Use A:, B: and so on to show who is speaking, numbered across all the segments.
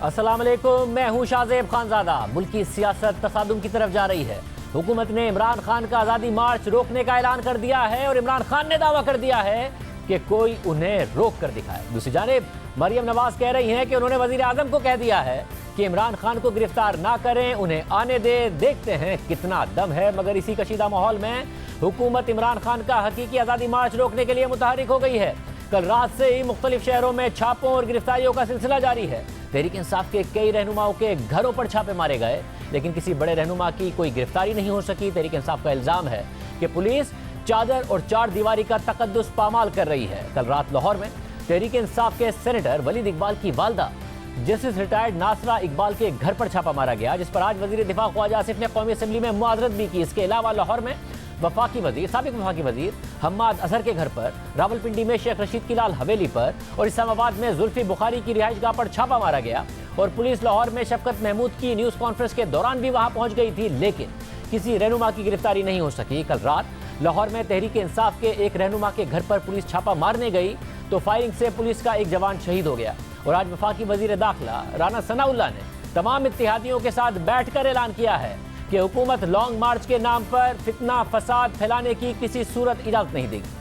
A: अस्सलाम वालेकुम, मैं हूं शाहजेब खानजादा। मुल्क की सियासत तसादुम की तरफ जा रही है। हुकूमत ने इमरान खान का आज़ादी मार्च रोकने का ऐलान कर दिया है और इमरान खान ने दावा कर दिया है कि कोई उन्हें रोक कर दिखाए। दूसरी जानिब मरियम नवाज कह रही हैं कि उन्होंने वजीर आजम को कह दिया है कि इमरान खान को गिरफ्तार ना करें, उन्हें आने दे, देखते हैं कितना दम है। मगर इसी कशीदा माहौल में हुकूमत इमरान खान का हकीकी आज़ादी मार्च रोकने के लिए मुतहरिक हो गई है। कल रात से ही मुख्तलिफ शहरों में छापों और गिरफ्तारियों का सिलसिला जारी है। तहरीक इंसाफ के कई रहनुमाओं के घरों पर छापे मारे गए, लेकिन किसी बड़े रहनुमा की कोई गिरफ्तारी नहीं हो सकी। तहरीक इंसाफ का इल्जाम है कि पुलिस चादर और चार दीवारी का तकद्दुस पामाल कर रही है। कल रात लाहौर में तहरीक इंसाफ के सेनेटर वलीद इकबाल की वालदा जस्टिस रिटायर्ड नासरा इकबाल के घर पर छापा मारा गया, जिस पर आज वजीर दिफा ख्वाजा आसिफ ने कौमी असम्बली में मुआज़रत भी की। इसके अलावा लाहौर में साबिक वफाकी वजीर हम्माद अजहर के घर पर, रावलपिंडी में शेख रशीद की लाल हवेली पर और इस्लामाबाद में जुल्फी बुखारी की रिहाइशगाह पर छापा मारा गया। और पुलिस लाहौर में शफकत महमूद की न्यूज़ कॉन्फ्रेंस के दौरान भी वहां पहुंच गई थी, लेकिन किसी रहनुमा की गिरफ्तारी नहीं हो सकी। कल रात लाहौर में तहरीक इंसाफ के एक रहनुमा के घर पर पुलिस छापा मारने गई तो फायरिंग से पुलिस का एक जवान शहीद हो गया। और आज वफाकी वजीर दाखिला राना सनाउल्लाह ने तमाम इत्तेहादियों के साथ बैठकर ऐलान किया है कि हुकूमत लॉन्ग मार्च के नाम पर फितना फसाद फैलाने की किसी सूरत इजाजत नहीं देगी।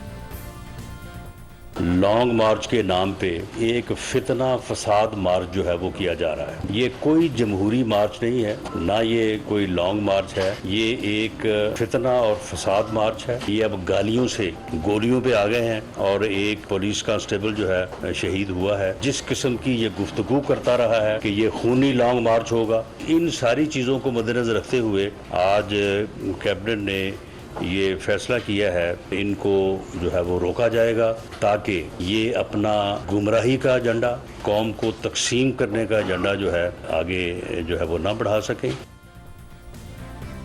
B: लॉन्ग मार्च के नाम पे एक फितना फसाद मार्च जो है वो किया जा रहा है। ये कोई जमहूरी मार्च नहीं है, ना ये कोई लॉन्ग मार्च है, ये एक फितना और फसाद मार्च है। ये अब गालियों से गोलियों पे आ गए हैं और एक पुलिस कांस्टेबल जो है शहीद हुआ है। जिस किस्म की ये गुफ्तगू करता रहा है कि ये खूनी लॉन्ग मार्च होगा, इन सारी चीज़ों को मद्देनजर रखते हुए आज कैबिनेट ने ये फैसला किया है इनको जो है वो रोका जाएगा, ताकि ये अपना गुमराही का एजेंडा, कौम को तकसीम करने का एजेंडा जो है आगे जो है वो ना बढ़ा सकें।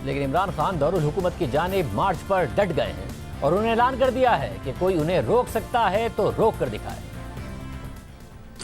A: लेकिन इमरान खान दारुल हुकूमत की जानिब मार्च पर डट गए हैं और उन्होंने ऐलान कर दिया है कि कोई उन्हें रोक सकता है तो रोक कर दिखाए।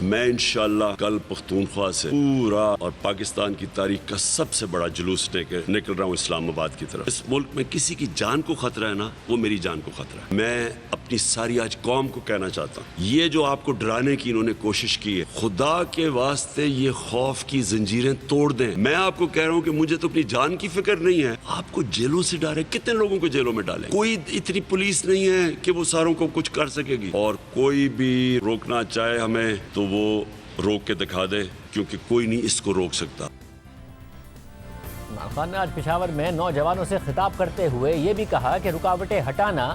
C: मैं इंशाअल्लाह कल पख्तूनख्वा से पूरा और पाकिस्तान की तारीख का सबसे बड़ा जुलूस लेकर निकल रहा हूँ इस्लामाबाद की तरफ। इस मुल्क में किसी की जान को खतरा है ना, वो मेरी जान को खतरा है। मैं अपनी सारी आज कौम को कहना चाहता हूँ, ये जो आपको डराने की इन्होंने कोशिश की है, खुदा के वास्ते ये खौफ की जंजीरें तोड़ दें। मैं आपको कह रहा हूँ कि मुझे तो अपनी जान की फिक्र नहीं है, आपको जेलों से डर है। कितने लोगों को जेलों में डालें? कोई इतनी पुलिस नहीं है कि वो सारों को कुछ कर सकेगी। और कोई भी रोकना चाहे हमें तो वो रोक के दिखा दे, क्योंकि कोई नहीं इसको रोक सकता।
A: इमरान खान ने आज पेशावर में नौजवानों से खिताब करते हुए ये भी कहा कि रुकावटें हटाना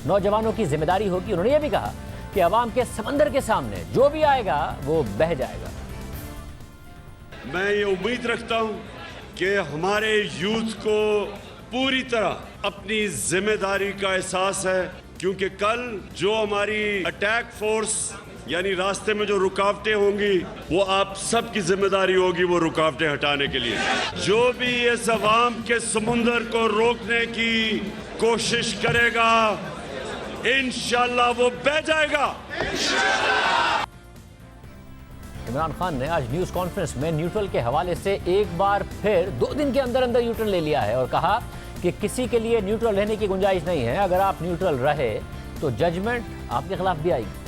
A: नौजवानों की जिम्मेदारी होगी। उन्होंने ये भी कहा कि अवाम के समंदर के सामने जो भी आएगा वो बह जाएगा।
C: मैं ये उम्मीद रखता हूँ कि हमारे यूथ को पूरी तरह अपनी जिम्मेदारी का एहसास है, क्योंकि कल जो हमारी अटैक फोर्स यानी रास्ते में जो रुकावटें होंगी वो आप सब की जिम्मेदारी होगी वो रुकावटें हटाने के लिए। जो भी इस अवाम के समुंदर को रोकने की कोशिश करेगा इंशाअल्लाह वो बह जाएगा।
A: इमरान खान ने आज न्यूज़ कॉन्फ्रेंस में न्यूट्रल के हवाले से एक बार फिर 2 दिन के अंदर अंदर यूटर्न ले लिया है और कहा कि किसी के लिए न्यूट्रल रहने की गुंजाइश नहीं है। अगर आप न्यूट्रल रहे तो जजमेंट आपके खिलाफ भी आएगी।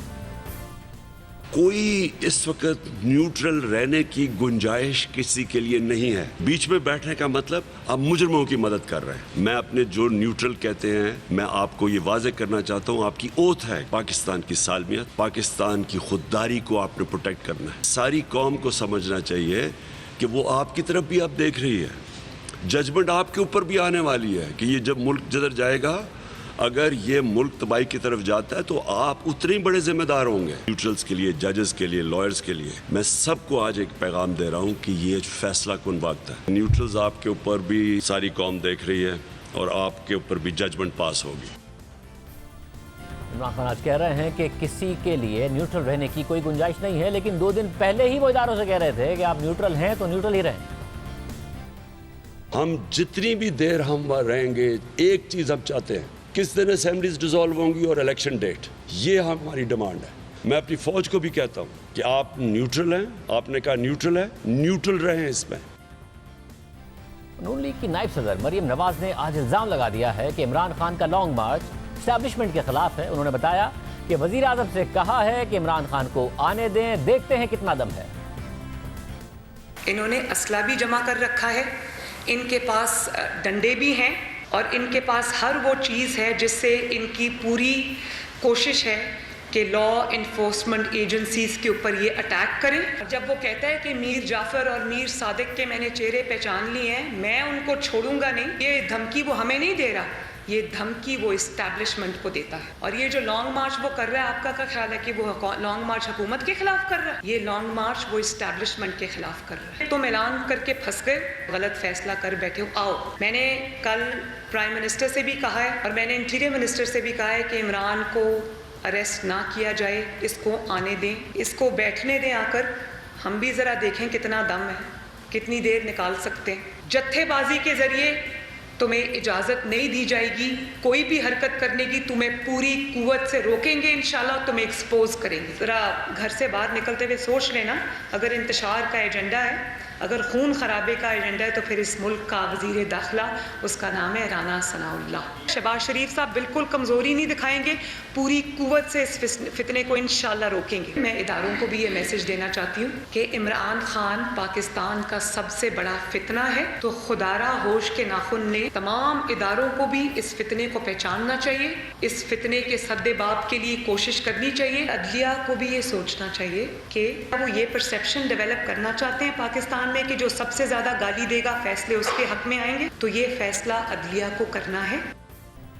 C: कोई इस वक्त न्यूट्रल रहने की गुंजाइश किसी के लिए नहीं है। बीच में बैठने का मतलब आप मुजरिमों की मदद कर रहे हैं। मैं अपने जो न्यूट्रल कहते हैं, मैं आपको ये वाजे करना चाहता हूँ, आपकी ओथ है पाकिस्तान की सालमियत, पाकिस्तान की खुददारी को आपने प्रोटेक्ट करना है। सारी कौम को समझना चाहिए कि वो आपकी तरफ भी आप देख रही है। जजमेंट आपके ऊपर भी आने वाली है कि ये जब मुल्क जिधर जाएगा, अगर ये मुल्क तबाही की तरफ जाता है तो आप उतने ही बड़े जिम्मेदार होंगे। न्यूट्रल्स के लिए, जजेस के लिए, लॉयर्स के लिए मैं सबको आज एक पैगाम दे रहा हूँ कि ये फैसला कुन वक्त है। न्यूट्रल्स आपके ऊपर भी सारी कौम देख रही है और आपके ऊपर भी जजमेंट पास होगी।
A: इमरान खान आज कह रहे हैं कि किसी के लिए न्यूट्रल रहने की कोई गुंजाइश नहीं है, लेकिन 2 दिन पहले ही वो इदारों से कह रहे थे कि आप न्यूट्रल हैं तो न्यूट्रल ही रहें।
C: हम जितनी भी देर हम वहाँ रहेंगे, एक चीज हम चाहते हैं, किस दिन असेंबलीज डिसॉल्व होंगी और इलेक्शन डेट, ये हमारी डिमांड है। मैं अपनी फौज को भी कहता हूं कि आप न्यूट्रल हैं, आपने कहा न्यूट्रल है, न्यूट्रल रहें इसमें।
A: नून लीग की नायब सदर मरियम नवाज ने आज इल्जाम लगा दिया है कि इमरान खान का लॉन्ग मार्च एस्टैब्लिशमेंट के खिलाफ है। उन्होंने बताया कि वजीर आजम से कहा है कि इमरान खान को आने दें, देखते हैं कितना दम है।
D: इन्होंने असला भी जमा कर रखा है, इनके पास डंडे भी हैं और इनके पास हर वो चीज़ है जिससे इनकी पूरी कोशिश है कि लॉ इन्फोर्समेंट एजेंसीज़ के ऊपर ये अटैक करें। जब वो कहता है कि मीर जाफ़र और मीर सादिक के मैंने चेहरे पहचान लिए हैं, मैं उनको छोड़ूंगा नहीं, ये धमकी वो हमें नहीं दे रहा, ये धमकी वो इस्टेब्लिशमेंट को देता है। और ये जो लॉन्ग मार्च वो कर रहा है, आपका क्या ख्याल है कि वो लॉन्ग मार्च हुकूमत के खिलाफ कर रहा है? ये लॉन्ग मार्च वो इस्टेब्लिशमेंट के खिलाफ कर रहा है। तुम ऐलान करके फंस गए, गलत फैसला कर बैठे हो। आओ, मैंने कल प्राइम मिनिस्टर से भी कहा है और मैंने इंटीरियर मिनिस्टर से भी कहा है कि इमरान को अरेस्ट ना किया जाए, इसको आने दें, इसको बैठने दें आकर, हम भी ज़रा देखें कितना दम है, कितनी देर निकाल सकते हैं। जत्थेबाजी के ज़रिए तुम्हें इजाज़त नहीं दी जाएगी, कोई भी हरकत करने की तुम्हें पूरी कुव्वत से रोकेंगे, इंशाल्लाह तुम्हें एक्सपोज करेंगे। ज़रा घर से बाहर निकलते हुए सोच लेना, अगर इंतशार का एजेंडा है, अगर खून खराबे का एजेंडा है, तो फिर इस मुल्क का वज़ीर दाखिला, उसका नाम है राना सनाउल्लाह। शहबाज शरीफ साहब बिल्कुल कमज़ोरी नहीं दिखाएंगे, पूरी कुव्वत से इस फितने को इंशाल्लाह रोकेंगे। मैं इदारों को भी ये मैसेज देना चाहती हूँ कि इमरान खान पाकिस्तान का सबसे बड़ा फितना है, तो खुदारा होश के नाखुन ने तमाम इदारों को भी इस फितने को पहचानना चाहिए, इस फितने के सद्देबाब के लिए कोशिश करनी चाहिए। अदलिया को भी ये सोचना चाहिए कि वो ये परसेप्शन डेवलप करना चाहते हैं पाकिस्तान में कि जो सबसे ज़्यादा गाली देगा फैसले उसके हक में आएंगे, तो ये फैसला अदलिया को करना है।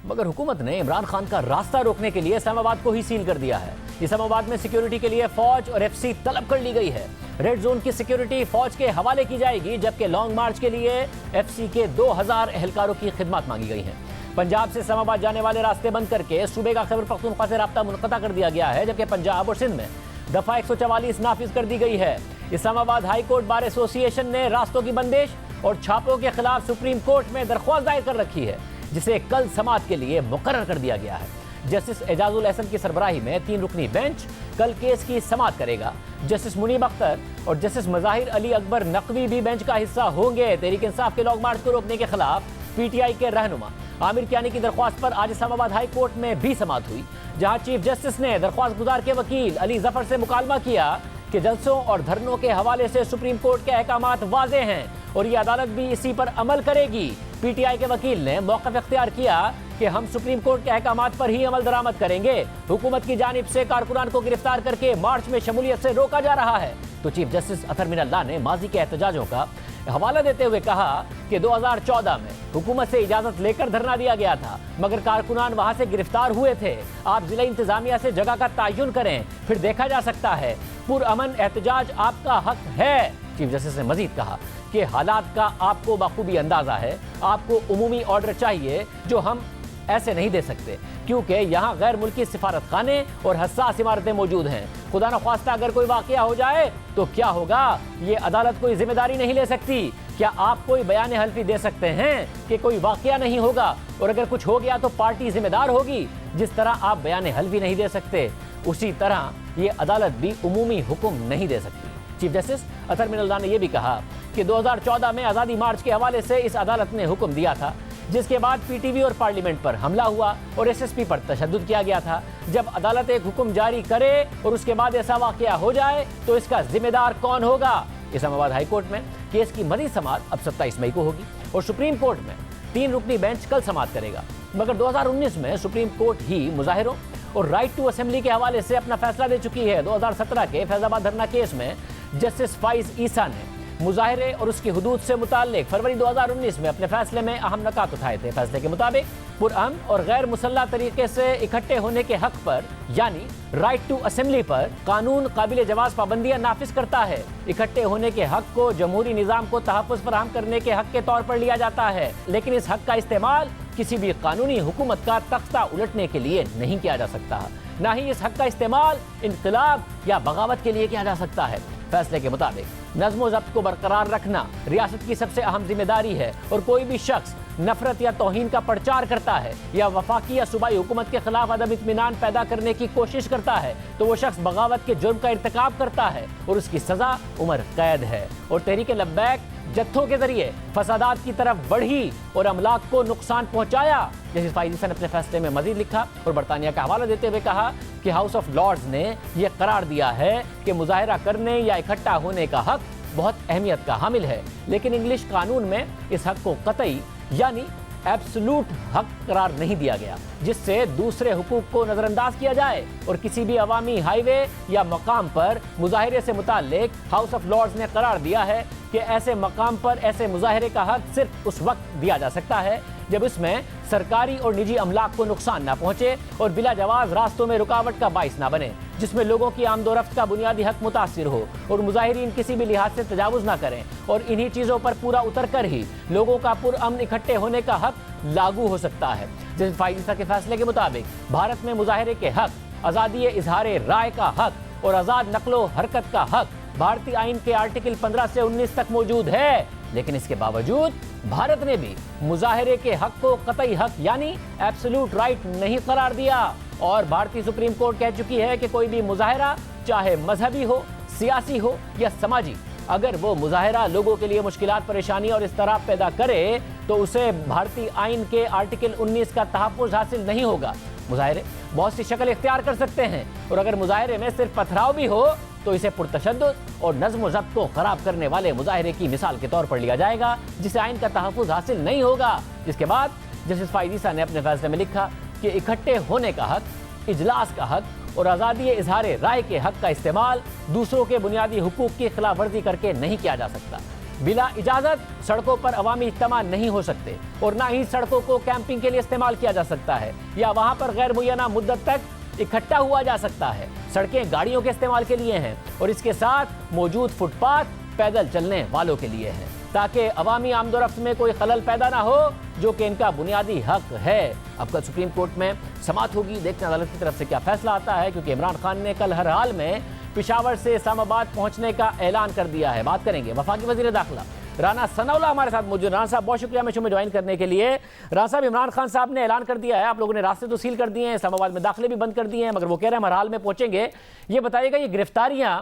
A: मगर हुकूमत ने इमरान खान का रास्ता रोकने के लिए इस्लामाबाद को ही सील कर दिया है। इस्लामाबाद में सिक्योरिटी के लिए फौज और एफसी तलब कर ली गई है। रेड जोन की सिक्योरिटी फौज के हवाले की जाएगी, जबकि लॉन्ग मार्च के लिए एफसी के 2000 एहलकारों की खिदमत मांगी गई है। पंजाब से इस्लामाबाद जाने वाले रास्ते बंद करके सूबे का खैबर पख्तूनख्वा से राब्ता मुनक़ता कर दिया गया है, जबकि पंजाब और सिंध में दफा 144 नाफिज कर दी गई है। Islamabad high court bar association ने रास्तों की बंदिश और छापों के खिलाफ सुप्रीम कोर्ट में दरख्वास्त दायर कर रखी है, जिसे कल समाअत के लिए मुकर्रर कर दिया गया है। जस्टिस एजाजुल एहसन की सरबराही में 3 रुकनी बेंच कल केस की समाअत करेगा। जस्टिस मुनीब अख्तर और जस्टिस मज़ाहिर अली अकबर नकवी भी बेंच का हिस्सा होंगे। तहरीक इंसाफ के लॉन्ग मार्च को रोकने के खिलाफ पीटीआई के रहनुमा आमिर कियानी की दरख्वास्त पर आज इस्लामाबाद हाई कोर्ट में भी समाअत हुई, जहां चीफ जस्टिस ने दरख्वास्त गुजार के वकील अली जफर से मुकालमा किया कि जलसों और धरनों के हवाले से सुप्रीम कोर्ट के अहकामात वाज़े हैं और ये अदालत भी इसी पर अमल करेगी। पीटीआई के वकील ने मौक़िफ़ इख्तियार किया कि हम सुप्रीम कोर्ट के अहकामात पर ही अमल दरामद करेंगे। हुकूमत की जानिब से कारकुनान को गिरफ्तार करके मार्च में शमूलियत से रोका जा रहा है। तो चीफ जस्टिस अतर मिनल्लाह ने माजी के एहतजाजों का हवाला देते हुए कहा कि 2014 में हुकूमत से इजाजत लेकर धरना दिया गया था, मगर कारकुनान वहां से गिरफ्तार हुए थे। आप जिला इंतजामिया से जगह का तयन करें, फिर देखा जा सकता है। पुरअमन एहतजाज आपका हक है। चीफ जस्टिस ने मजीद कहा कि हालात का आपको बखूबी अंदाजा है, आपको उमूमी ऑर्डर चाहिए जो हम ऐसे नहीं दे सकते, क्योंकि यहाँ गैर मुल्की सिफारत खाने और हसास इमारतें मौजूद हैं। खुदा न ख्वास्ता अगर कोई वाक़या हो जाए तो क्या होगा, ये अदालत कोई जिम्मेदारी नहीं ले सकती। क्या आप कोई बयान हल्फी दे सकते हैं कि कोई वाक़या नहीं होगा, और अगर कुछ हो गया तो पार्टी जिम्मेदार होगी? जिस तरह आप बयान हल्फी नहीं दे सकते, उसी तरह ये अदालत भी उमूमी हुक्म नहीं दे सकती। चीफ जस्टिस अतर मिनल्लाह ने यह भी कहा कि 2014 में आज़ादी मार्च के हवाले से इस अदालत ने हुक्म दिया था, जिसके बाद पीटीवी और पार्लियामेंट पर हमला हुआ और एसएसपी पर तशद्दुद किया गया था। जब अदालत एक हुक्म जारी करे और उसके बाद ऐसा वाक़या हो जाए तो इसका जिम्मेदार कौन होगा? इस्लामाबाद हाई कोर्ट में केस की मज़ीद समाअत अब 27 मई को होगी और सुप्रीम कोर्ट में 3 रुकनी बेंच कल समाअत करेगा। मगर 2019 में सुप्रीम कोर्ट ही मुजाहिरों और राइट टू असेंबली के हवाले से अपना फैसला दे चुकी है। 2017 के फैजाबाद धरना केस में जस्टिस फाइज ईसा ने मुजाहिरे और उसकी हुदूद से मुताल्लिक फरवरी 2019 में अपने फैसले में अहम नकात उठाए थे। फैसले के मुताबिक पुरअमन और गैर मुसल्लह तरीके से इकट्ठे होने के हक पर, यानी राइट टू असेंबली पर, कानून काबिल जवाज पाबंदियां नाफिज करता है। इकट्ठे होने के हक को जमहूरी निज़ाम को तहफ़्फ़ुज़ फराहम करने के हक के तौर पर लिया जाता है, लेकिन इस हक का इस्तेमाल किसी भी कानूनी हुकूमत का तख्ता उलटने के लिए नहीं किया जा सकता, ना ही इस हक का इस्तेमाल इनकलाब या बगावत के लिए किया जा सकता है। फैसले के मुताबिक नज़्म ज़ब्त को बरकरार रखना रियासत की सबसे अहम जिम्मेदारी है, और कोई भी शख्स नफरत या तौहीन का प्रचार करता है या वफाकी या सूबाई हुकूमत के खिलाफ अदम इत्मीनान पैदा करने की कोशिश करता है तो वो शख्स बगावत के जुर्म का इर्तिकाब करता है और उसकी सज़ा उम्र कैद है। और तहरीक लब्बैक जत्थों के जरिए फसादात की तरफ बढ़ी और अमलाक को नुकसान पहुंचाया। जस्टिस फाइज़ ने अपने फैसले में मजीद लिखा और बरतानिया का हवाला देते हुए कहा कि हाउस ऑफ लॉर्ड्स ने यह करार दिया है कि मुजाहिरा करने या इकट्ठा होने का हक बहुत अहमियत का हामिल है, लेकिन इंग्लिश कानून में इस हक को कतई यानी एब्सोल्यूट हक करार नहीं दिया गया, जिससे दूसरे हुकूक को नजरअंदाज किया जाए और किसी भी अवामी हाईवे या मकाम पर मुजाहिरे से मुताल्लिक हाउस ऑफ लॉर्ड्स ने करार दिया है कि ऐसे मकाम पर ऐसे मुजाहिरे का हक सिर्फ उस वक्त दिया जा सकता है जब इसमें सरकारी और निजी अमलाक को नुकसान ना पहुंचे और बिला जवाज रास्तों में रुकावट का बाइस ना बने, जिसमें लोगों की आमदोरफ्त का बुनियादी हक मुतासिर हो और मुजाहिरीन किसी भी लिहाज से तजावुज ना करें, और इन्हीं चीज़ों पर पूरा उतर कर ही लोगों का पुरअमन इकट्ठे होने का हक लागू हो सकता है। जस्टिस फाइज़ के फैसले के मुताबिक भारत में मुजाहिरे के हक, आज़ादी इजहार राय का हक और आज़ाद नकलो हरकत का हक भारतीय आइन के आर्टिकल 15 से 19 तक मौजूद है, लेकिन इसके बावजूद भारत ने भी मुजाहिरे के हक को कतई हक यानी एब्सोल्यूट राइट नहीं करार दिया और भारतीय सुप्रीम कोर्ट कह चुकी है कि कोई भी मुजाहिरा चाहे मजहबी हो, सियासी हो या समाजी, अगर वो मुजाहिरा लोगों के लिए मुश्किलात, परेशानी और इस्तराब पैदा करे तो उसे भारतीय आइन के आर्टिकल 19 का तहफ़्फ़ुज़ हासिल नहीं होगा। मुजाहिरे बहुत सी शक्ल इख्तियार कर सकते हैं और अगर मुजाहिरे में सिर्फ पथराव भी हो तो इसे पुरतशद्दुद और नज़्म ज़ब्त को खराब करने वाले मुजाहिरे की मिसाल के तौर पर लिया जाएगा, जिसे आइन का तहफ़्फ़ुज़ हासिल नहीं होगा। जिसके बाद जस्टिस फाइज़ ने अपने फैसले में लिखा कि इकट्ठे होने का हक, इजलास का हक और आज़ादी इजहार राय के हक का इस्तेमाल दूसरों के बुनियादी हुकूक की खिलाफ वर्जी करके नहीं किया जा सकता। बिला इजाज़त सड़कों पर अवामी इज्तिमा नहीं हो सकते और ना ही सड़कों को कैंपिंग के लिए इस्तेमाल किया जा सकता है या वहाँ पर गैर मुय्यना मुद्दत तक इकट्ठा हुआ जा सकता है। सड़कें गाड़ियों के इस्तेमाल के लिए हैं और इसके साथ मौजूद फुटपाथ पैदल चलने वालों के लिए हैं, ताकि अवामी आमदोरफ्त में कोई खलल पैदा ना हो जो कि इनका बुनियादी हक है। अब कल सुप्रीम कोर्ट में समाअत होगी, देखते हैं अदालत की तरफ से क्या फैसला आता है, क्योंकि इमरान खान ने कल हर हाल में पेशावर से इस्लामाबाद पहुंचने का ऐलान कर दिया है। बात करेंगे वफाकी वजीर दाखिला राना सनाउल्लाह हमारे साथ मौजूद। राना साहब बहुत शुक्रिया शो में ज्वाइन करने के लिए। राना साहब, इमरान खान साहब ने ऐलान कर दिया है, आप लोगों ने रास्ते तो सील कर दिए हैं, इस्लामाबाद में दाखिले भी बंद कर दिए हैं, मगर वो कह रहे हैं हम हर हाल में पहुंचेंगे। ये बताइएगा, ये गिरफ्तारियां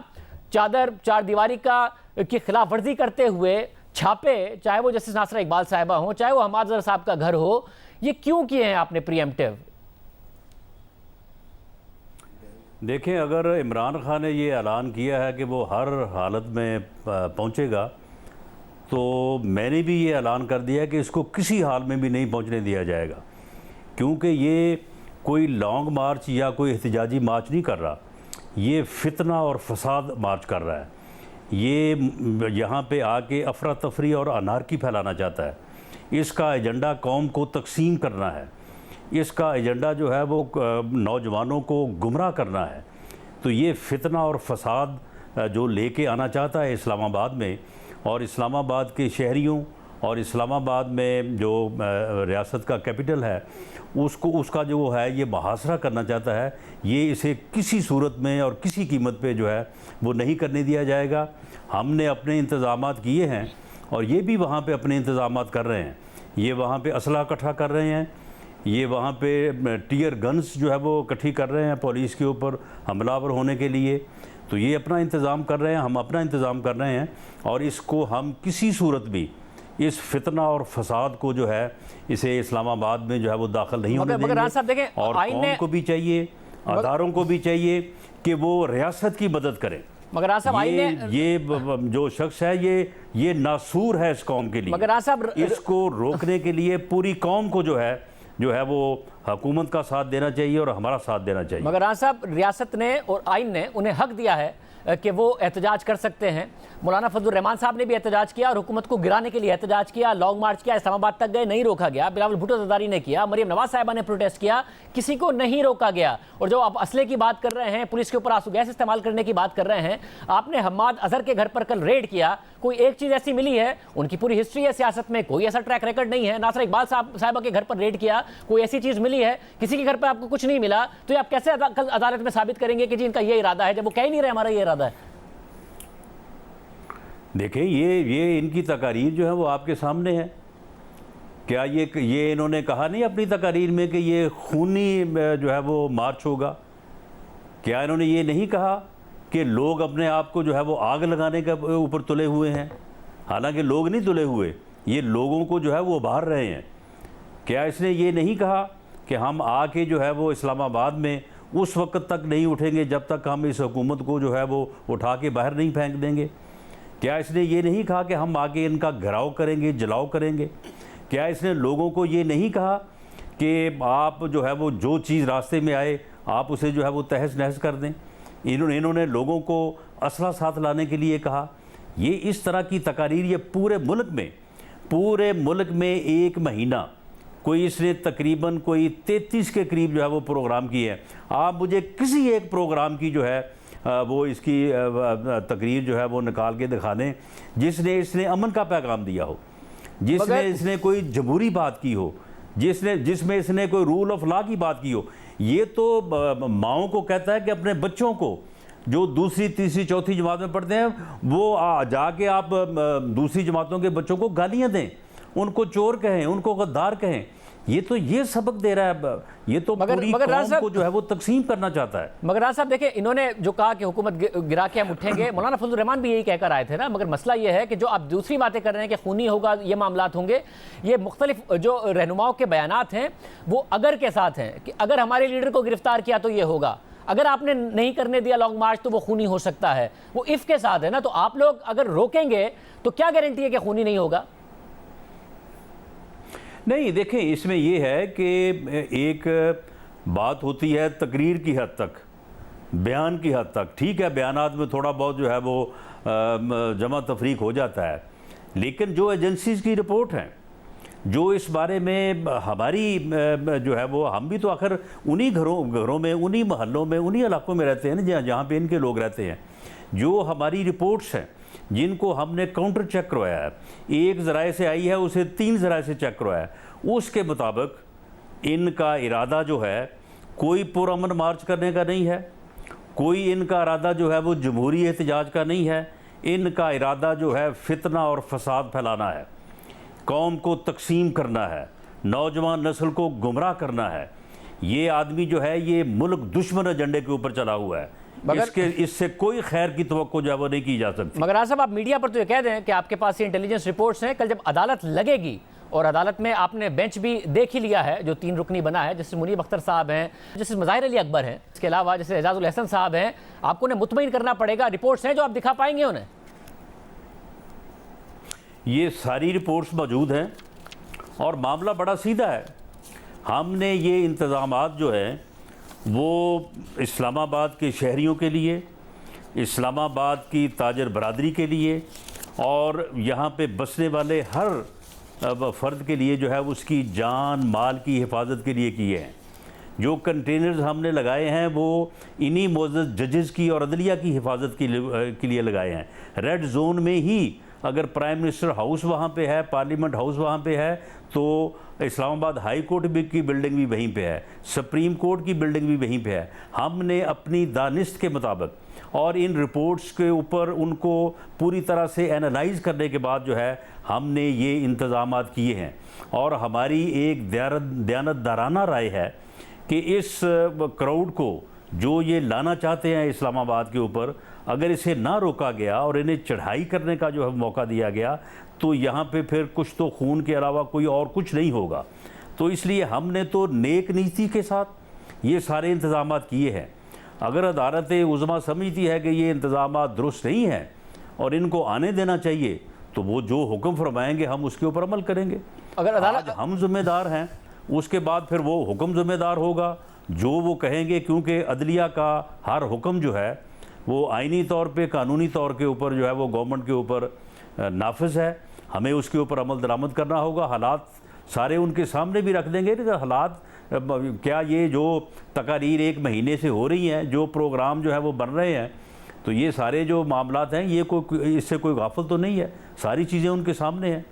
A: चार दीवारी की खिलाफ वर्जी करते हुए छापे, चाहे वो जस्टिस नासरा इकबाल साहिबा हो, चाहे वो हमाद ज़र साहब का घर हो, ये क्यों किए हैं आपने प्रीएम्प्टिव?
B: देखें, अगर इमरान खान ने ये ऐलान किया है कि वो हर हालत में पहुंचेगा, तो मैंने भी ये ऐलान कर दिया कि इसको किसी हाल में भी नहीं पहुंचने दिया जाएगा, क्योंकि ये कोई लॉन्ग मार्च या कोई एहतजाजी मार्च नहीं कर रहा, ये फितना और फसाद मार्च कर रहा है। ये यहाँ पे आके अफरा तफरी और अनारकी फैलाना चाहता है। इसका एजेंडा कौम को तकसीम करना है, इसका एजेंडा जो है वो नौजवानों को गुमराह करना है। तो ये फितना और फसाद जो लेके आना चाहता है इस्लामाबाद में, और इस्लामाबाद के शहरियों और इस्लामाबाद में जो रियासत का कैपिटल है उसका जो है ये मुहासरा करना चाहता है, ये इसे किसी सूरत में और किसी कीमत पे जो है वो नहीं करने दिया जाएगा। हमने अपने इंतज़ामात किए हैं और ये भी वहाँ पे अपने इंतज़ामात कर रहे हैं। ये वहाँ पे असला इकट्ठा कर रहे हैं, ये वहाँ पे टीयर गन्स जो है वो इकट्ठी कर रहे हैं पुलिस के ऊपर हमलावर होने के लिए। तो ये अपना इंतज़ाम कर रहे हैं, हम अपना इंतज़ाम कर रहे हैं, और इसको हम किसी सूरत भी इस फितना और फसाद को जो है इसे इस्लामाबाद में जो है वो दाखिल नहीं होने देंगे। और कौम को भी चाहिए, अदारों को भी चाहिए कि वो रियासत की मदद करें।
A: मगर
B: ये जो शख्स है ये नासूर है इस कौम के लिए।
A: मगर
B: इसको रोकने के लिए पूरी कौम को जो है वो हुकूमत का साथ देना चाहिए और हमारा साथ देना चाहिए।
A: मगर साहब, रियासत ने और आइन ने उन्हें हक दिया है कि वो एहतजाज कर सकते हैं। मौलाना फजलुर रहमान साहब ने भी एहतजाज किया और हुकूमत को गिराने के लिए एहतजाज किया, लॉन्ग मार्च किया, इस्लामाबाद तक गए, नहीं रोका गया। बिलावल भुट्टो ज़रदारी ने किया, मरियम नवाज साहिबा ने प्रोटेस्ट किया, किसी को नहीं रोका गया। और जो आप असले की बात कर रहे हैं, पुलिस के ऊपर आंसू गैस इस्तेमाल करने की बात कर रहे हैं, आपने हम्माद अजहर के घर पर कल रेड किया, कोई एक चीज़ ऐसी मिली है? उनकी पूरी हिस्ट्री है सियासत में, कोई ऐसा ट्रैक रिकॉर्ड नहीं है। नासरा इकबाल साहिबा के घर पर रेड किया, कोई ऐसी चीज़ मिली है? किसी के घर पर आपको कुछ नहीं मिला, तो आप कैसे कल अदालत में साबित करेंगे कि जी इनका ये इरादा है, जब वो कह ही नहीं रहे हमारा ये इरादा है?
B: देखें, ये इनकी तकारीर जो है वो आपके सामने है। क्या ये इन्होंने कहा नहीं अपनी तकारीर में कि ये खूनी जो है वो मार्च होगा? क्या इन्होंने ये नहीं कहा कि लोग अपने आप को जो है वो आग लगाने के ऊपर तुले हुए हैं? हालांकि लोग नहीं तुले हुए, ये लोगों को जो है वो उभार रहे हैं। क्या इसने ये नहीं कहा कि हम आके जो है वो इस्लामाबाद में उस वक्त तक नहीं उठेंगे जब तक हम इस हुकूमत को जो है वो उठा के बाहर नहीं फेंक देंगे?
E: क्या इसने ये नहीं कहा कि हम आगे इनका घेराव करेंगे, जलाओ करेंगे? क्या इसने लोगों को ये नहीं कहा कि आप जो है वो जो चीज़ रास्ते में आए आप उसे जो है वो तहस नहस कर दें? इन्होंने लोगों को असला साथ लाने के लिए कहा। ये इस तरह की तकारीर ये पूरे मुल्क में एक महीना कोई इसने तकरीबन कोई 33 के करीब जो है वो प्रोग्राम किए हैं। आप मुझे किसी एक प्रोग्राम की जो है वो इसकी तकरीर जो है वो निकाल के दिखा दें जिसने इसने अमन का पैगाम दिया हो, जिसने इसने कोई जमहूरी बात की हो, जिसमें इसने कोई रूल ऑफ लॉ की बात की हो। ये तो माओं को कहता है कि अपने बच्चों को जो दूसरी, तीसरी, चौथी जमात में पढ़ते हैं वो जाके आप दूसरी जमातों के बच्चों को गालियां दें, उनको चोर कहें, उनको गद्दार कहें। ये सबक दे रहा है। ये तो पूरी कौम को जो है वो तकसीम करना चाहता है।
A: मगर राज साहब देखिए, इन्होंने जो कहा कि हुकूमत गिरा के हम उठेंगे, मौलाना फजल रहमान भी यही कहकर आए थे ना। मगर मसला ये है कि जो आप दूसरी बातें कर रहे हैं कि खूनी होगा, ये मामलात होंगे, ये मुख्तलिफ जो रहनुमाओं के बयानात हैं वो अगर के साथ हैं कि अगर हमारे लीडर को गिरफ्तार किया तो ये होगा, अगर आपने नहीं करने दिया लॉन्ग मार्च तो वो खूनी हो सकता है, वो इफ के साथ है ना। तो आप लोग अगर रोकेंगे तो क्या गारंटी है कि खूनी नहीं होगा?
E: नहीं, देखें, इसमें यह है कि एक बात होती है तकरीर की हद तक, बयान की हद तक। ठीक है, बयानात में थोड़ा बहुत जो है वो जमा तफरीक हो जाता है, लेकिन जो एजेंसीज़ की रिपोर्ट हैं, जो इस बारे में हमारी जो है वो, हम भी तो आखिर उन्हीं घरों में, उन्हीं मोहल्लों में, उन्हीं इलाकों में रहते हैं ना जहाँ पे इनके लोग रहते हैं। जो हमारी रिपोर्ट्स हैं जिनको हमने काउंटर चेक करवाया है, एक ज़राए से आई है उसे 3 ज़राए से चेक करवाया, उसके मुताबिक इनका इरादा जो है कोई पुरअमन मार्च करने का नहीं है, कोई इनका इरादा जो है वो जमहूरी एहतजाज का नहीं है। इनका इरादा जो है फितना और फसाद फैलाना है, कौम को तकसीम करना है, नौजवान नस्ल को गुमराह करना है। ये आदमी जो है ये मुल्क दुश्मन एजेंडे के ऊपर चला हुआ है। इससे कोई खैर की तवक्को जो है वो नहीं की जा सकती।
A: मगर आज साहब, आप मीडिया पर तो ये कह दें कि आपके पास ये इंटेलिजेंस रिपोर्ट्स हैं। कल जब अदालत लगेगी, और अदालत में आपने बेंच भी देख ही लिया है जो 3 रुकनी बना है, जैसे मुनीब अख्तर साहब हैं, जैसे मज़ाहिर अली अकबर हैं, इसके अलावा जैसे एजाजुल हसन साहब हैं, आपको उन्हें मुतमईन करना पड़ेगा। रिपोर्ट्स हैं जो आप दिखा पाएंगे उन्हें?
E: ये सारी रिपोर्ट्स मौजूद हैं और मामला बड़ा सीधा है। हमने ये इंतज़ामात जो है वो इस्लामाबाद के शहरियों के लिए, इस्लामाबाद की ताजर बरादरी के लिए और यहाँ पे बसने वाले हर फ़र्द के लिए जो है उसकी जान माल की हिफाजत के लिए किए हैं। जो कंटेनर्स हमने लगाए हैं वो इन्हीं मोअज़्ज़ज़ जजेस की और अदलिया की हिफाजत के लिए लगाए हैं। रेड जोन में ही अगर प्राइम मिनिस्टर हाउस वहाँ पे है, पार्लियामेंट हाउस वहाँ पे है, तो इस्लामाबाद हाई कोर्ट की बिल्डिंग भी वहीं पे है, सुप्रीम कोर्ट की बिल्डिंग भी वहीं पे है। हमने अपनी दानिस्त के मुताबिक और इन रिपोर्ट्स के ऊपर उनको पूरी तरह से एनालाइज करने के बाद जो है हमने ये इंतज़ामात किए हैं। और हमारी एक दयानतदाराना राय है कि इस क्राउड को जो ये लाना चाहते हैं इस्लामाबाद के ऊपर, अगर इसे ना रोका गया और इन्हें चढ़ाई करने का जो है मौका दिया गया तो यहाँ पे फिर कुछ तो खून के अलावा कोई और कुछ नहीं होगा। तो इसलिए हमने तो नेक नीति के साथ ये सारे इंतज़ामात किए हैं। अगर अदालत उज़्मा समझती है कि ये इंतज़ामात दुरुस्त नहीं हैं और इनको आने देना चाहिए तो वो जो हुक्म फरमाएंगे हम उसके ऊपर अमल करेंगे। अगर अदालत हम जिम्मेदार हैं, उसके बाद फिर वो हुक्म जिम्मेदार होगा जो वो कहेंगे, क्योंकि अदलिया का हर हुक्म जो है वो आइनी तौर पे, कानूनी तौर के ऊपर जो है वो गवर्नमेंट के ऊपर नाफिज है। हमें उसके ऊपर अमल दरामद करना होगा। हालात सारे उनके सामने भी रख देंगे कि हालात क्या, ये जो तकारीर 1 महीने से हो रही हैं, जो प्रोग्राम जो है वो बन रहे हैं, तो ये सारे जो मामलात हैं ये कोई, इससे कोई गाफिल तो नहीं है, सारी चीज़ें उनके सामने हैं।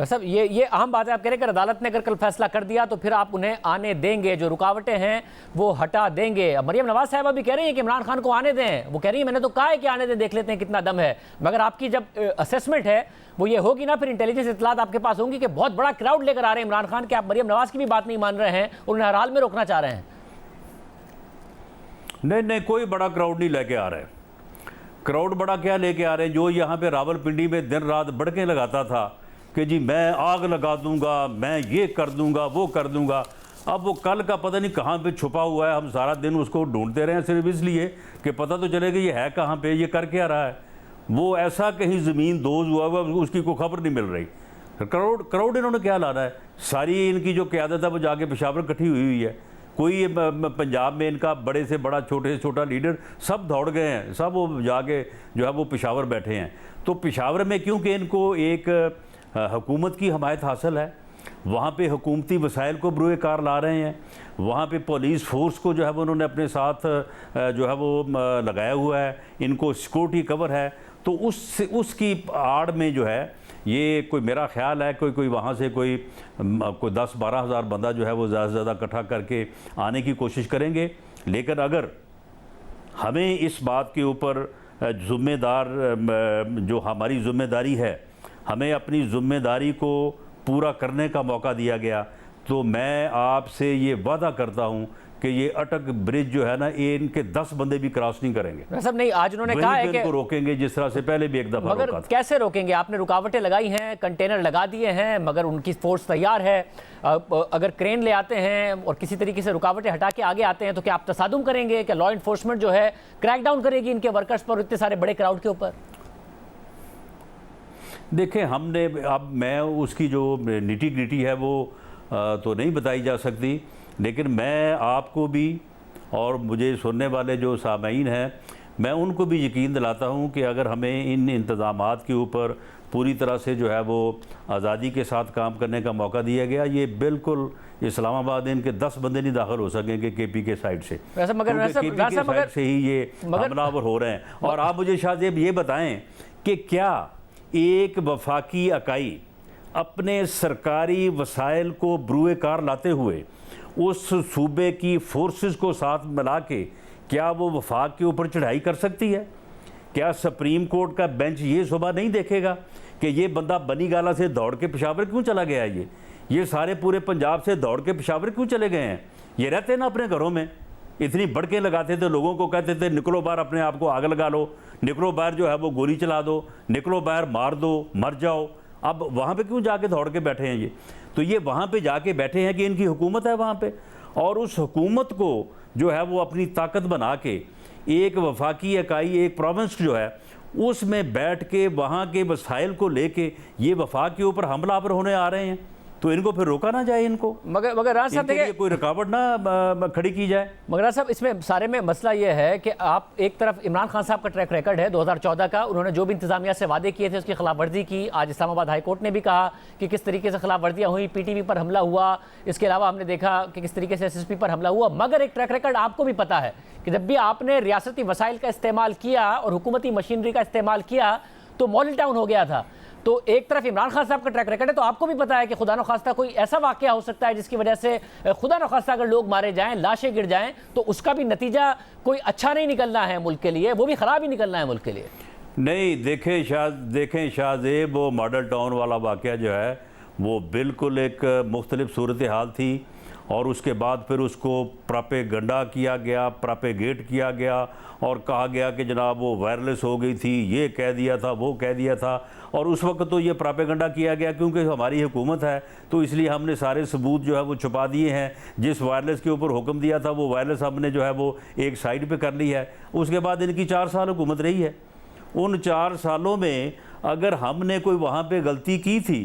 A: सब ये अहम बात है। आप कह रहे हैं कि अदालत ने अगर कल फैसला कर दिया तो फिर आप उन्हें आने देंगे, जो रुकावटें हैं वो हटा देंगे। अब मरियम नवाज साहबा भी कह रही हैं कि इमरान खान को आने दें। वो कह रही है मैंने तो कहा है कि आने दें, देख लेते हैं कितना दम है। मगर आपकी जब असेसमेंट है वो ये होगी ना, फिर इंटेलिजेंस इत्तलात आपके पास होंगी कि बहुत बड़ा क्राउड लेकर आ रहे हैं इमरान खान के, आप मरियम नवाज की भी बात नहीं मान रहे हैं, उन्हें हर हाल में रोकना चाह रहे हैं।
E: नहीं, कोई बड़ा क्राउड नहीं लेके आ रहे। क्राउड बड़ा क्या लेके आ रहे हैं? जो यहाँ पे रावलपिंडी में दिन रात बढ़के लगाता था कि जी मैं आग लगा दूंगा, मैं ये कर दूंगा, वो कर दूंगा, अब वो कल का पता नहीं कहाँ पे छुपा हुआ है। हम सारा दिन उसको ढूंढते रहे सिर्फ इसलिए कि पता तो चले कि ये है कहाँ पे, ये कर क्या रहा है। वो ऐसा कहीं ज़मीन दोज हुआ हुआ उसकी कोई खबर नहीं मिल रही। करोड़ इन्होंने क्या लाना है? सारी इनकी जो क़यादत है वो जाके पेशावर इकट्ठी हुई है। कोई पंजाब में इनका बड़े से बड़ा छोटे से छोटा लीडर सब दौड़ गए हैं, सब वो जाके जो है वो पेशावर बैठे हैं। तो पेशावर में क्योंकि इनको एक हुकूमत की हमायत हासिल है, वहाँ पे हुकूमती वसाइल को बरूए कार ला रहे हैं, वहाँ पे पुलिस फोर्स को जो है वो उन्होंने अपने साथ जो है वो लगाया हुआ है, इनको सिक्योरिटी कवर है। तो उसकी आड़ में जो है ये कोई, मेरा ख्याल है कोई वहाँ से कोई 10-12 हज़ार बंदा जो है वो ज़्यादा से ज़्यादा इकट्ठा करके आने की कोशिश करेंगे। लेकिन अगर हमें इस बात के ऊपर ज़िम्मेदार, जो हमारी ज़िम्मेदारी है, हमें अपनी ज़िम्मेदारी को पूरा करने का मौका दिया गया, तो मैं आपसे ये वादा करता हूँ कि ये अटक ब्रिज जो है ना, ये इनके 10 बंदे भी क्रॉस नहीं करेंगे।
A: सब नहीं, आज उन्होंने कहा है कि
E: इनको रोकेंगे जिस तरह से पहले भी एक दफा
A: मगर
E: रोका था।
A: कैसे रोकेंगे? आपने रुकावटें लगाई हैं, कंटेनर लगा दिए हैं, मगर उनकी फोर्स तैयार है। अगर क्रेन ले आते हैं और किसी तरीके से रुकावटें हटा के आगे आते हैं तो क्या आप तसादुम करेंगे? क्या लॉ इन्फोर्समेंट जो है क्रैकडाउन करेगी इनके वर्कर्स पर, इतने सारे बड़े क्राउड के ऊपर?
E: देखें, हमने अब मैं उसकी जो निटी ग्रिटी है वो तो नहीं बताई जा सकती, लेकिन मैं आपको भी और मुझे सुनने वाले जो सामीन हैं, मैं उनको भी यकीन दिलाता हूँ कि अगर हमें इन इंतज़ामात के ऊपर पूरी तरह से जो है वो आज़ादी के साथ काम करने का मौका दिया गया, ये बिल्कुल इस्लामाबाद इनके 10 बंदे नहीं दाखिल हो सकेंगे केपी के साइड से।
A: मगर
E: साइड से ही ये हमलावर हो रहे हैं। और आप मुझे शायद ये बताएं कि क्या एक वफाकी इकाई अपने सरकारी वसाइल को बरूए कार लाते हुए उस सूबे की फोर्सेस को साथ मिला के क्या वो वफाक के ऊपर चढ़ाई कर सकती है? क्या सुप्रीम कोर्ट का बेंच ये सुबह नहीं देखेगा कि ये बंदा बनी गाला से दौड़ के पेशावर क्यों चला गया है? ये सारे पूरे पंजाब से दौड़ के पेशावर क्यों चले गए हैं? ये रहते हैं ना अपने घरों में, इतनी बढ़के लगाते थे, लोगों को कहते थे निकलो बाहर, अपने आप को आग लगा लो, निकलो बाहर जो है वो गोली चला दो, निकलो बाहर मार दो, मर जाओ। अब वहाँ पे क्यों जाके दौड़ के बैठे हैं ये? तो ये वहाँ पे जाके बैठे हैं कि इनकी हुकूमत है वहाँ पे, और उस हुकूमत को जो है वो अपनी ताकत बना के एक वफाकी इकाई, एक प्रोविंस जो है उसमें बैठ के वहाँ के वसाइल को लेके ये वफाक के ऊपर हमलावर होने आ रहे हैं, तो इनको फिर रोका ना जाए इनको,
A: मगर राज साहब देखिए,
E: कोई रुकावट ना खड़ी की जाए।
A: मगर राज साहब, इसमें सारे में मसला ये है कि आप एक तरफ इमरान खान साहब का ट्रैक रिकॉर्ड है 2014 का, उन्होंने जो भी इंतजामिया से वादे किए थे उसकी खिलाफवर्जी की। आज इस्लामाबाद हाई कोर्ट ने भी कहा कि किस तरीके से खिलाफवर्जियाँ हुई, पीटीवी पर हमला हुआ, इसके अलावा हमने देखा कि किस तरीके से एसएसपी पर हमला हुआ। मगर एक ट्रैक रिकॉर्ड आपको भी पता है कि जब भी आपने रियासती वसाइल का इस्तेमाल किया और हुकूमती मशीनरी का इस्तेमाल किया तो मॉडल टाउन हो गया था। तो एक तरफ इमरान खान साहब का ट्रैक रिकॉर्ड है, तो आपको भी पता है कि खुदा न खास्ता कोई ऐसा वाकया हो सकता है जिसकी वजह से खुदा न खास्ता अगर लोग मारे जाएं, लाशें गिर जाएं, तो उसका भी नतीजा कोई अच्छा नहीं निकलना है मुल्क के लिए, वो भी ख़राब ही निकलना है मुल्क के लिए।
E: नहीं, देखें शाहजेब, वो मॉडल टाउन वाला वाकया जो है वो बिल्कुल एक मुख्तलिफ सूरत हाल थी, और उसके बाद फिर उसको प्रोपेगेंडा किया गया, प्रोपेगेट किया गया और कहा गया कि जनाब वो वायरलेस हो गई थी, ये कह दिया था, वो कह दिया था। और उस वक्त तो ये प्रोपेगेंडा किया गया क्योंकि हमारी हुकूमत है, तो इसलिए हमने सारे सबूत जो है वो छुपा दिए हैं। जिस वायरलेस के ऊपर हुक्म दिया था वो वायरलेस हमने जो है वो एक साइड पे कर ली है। उसके बाद इनकी 4 साल हुकूमत रही है। उन 4 सालों में अगर हमने कोई वहाँ पे गलती की थी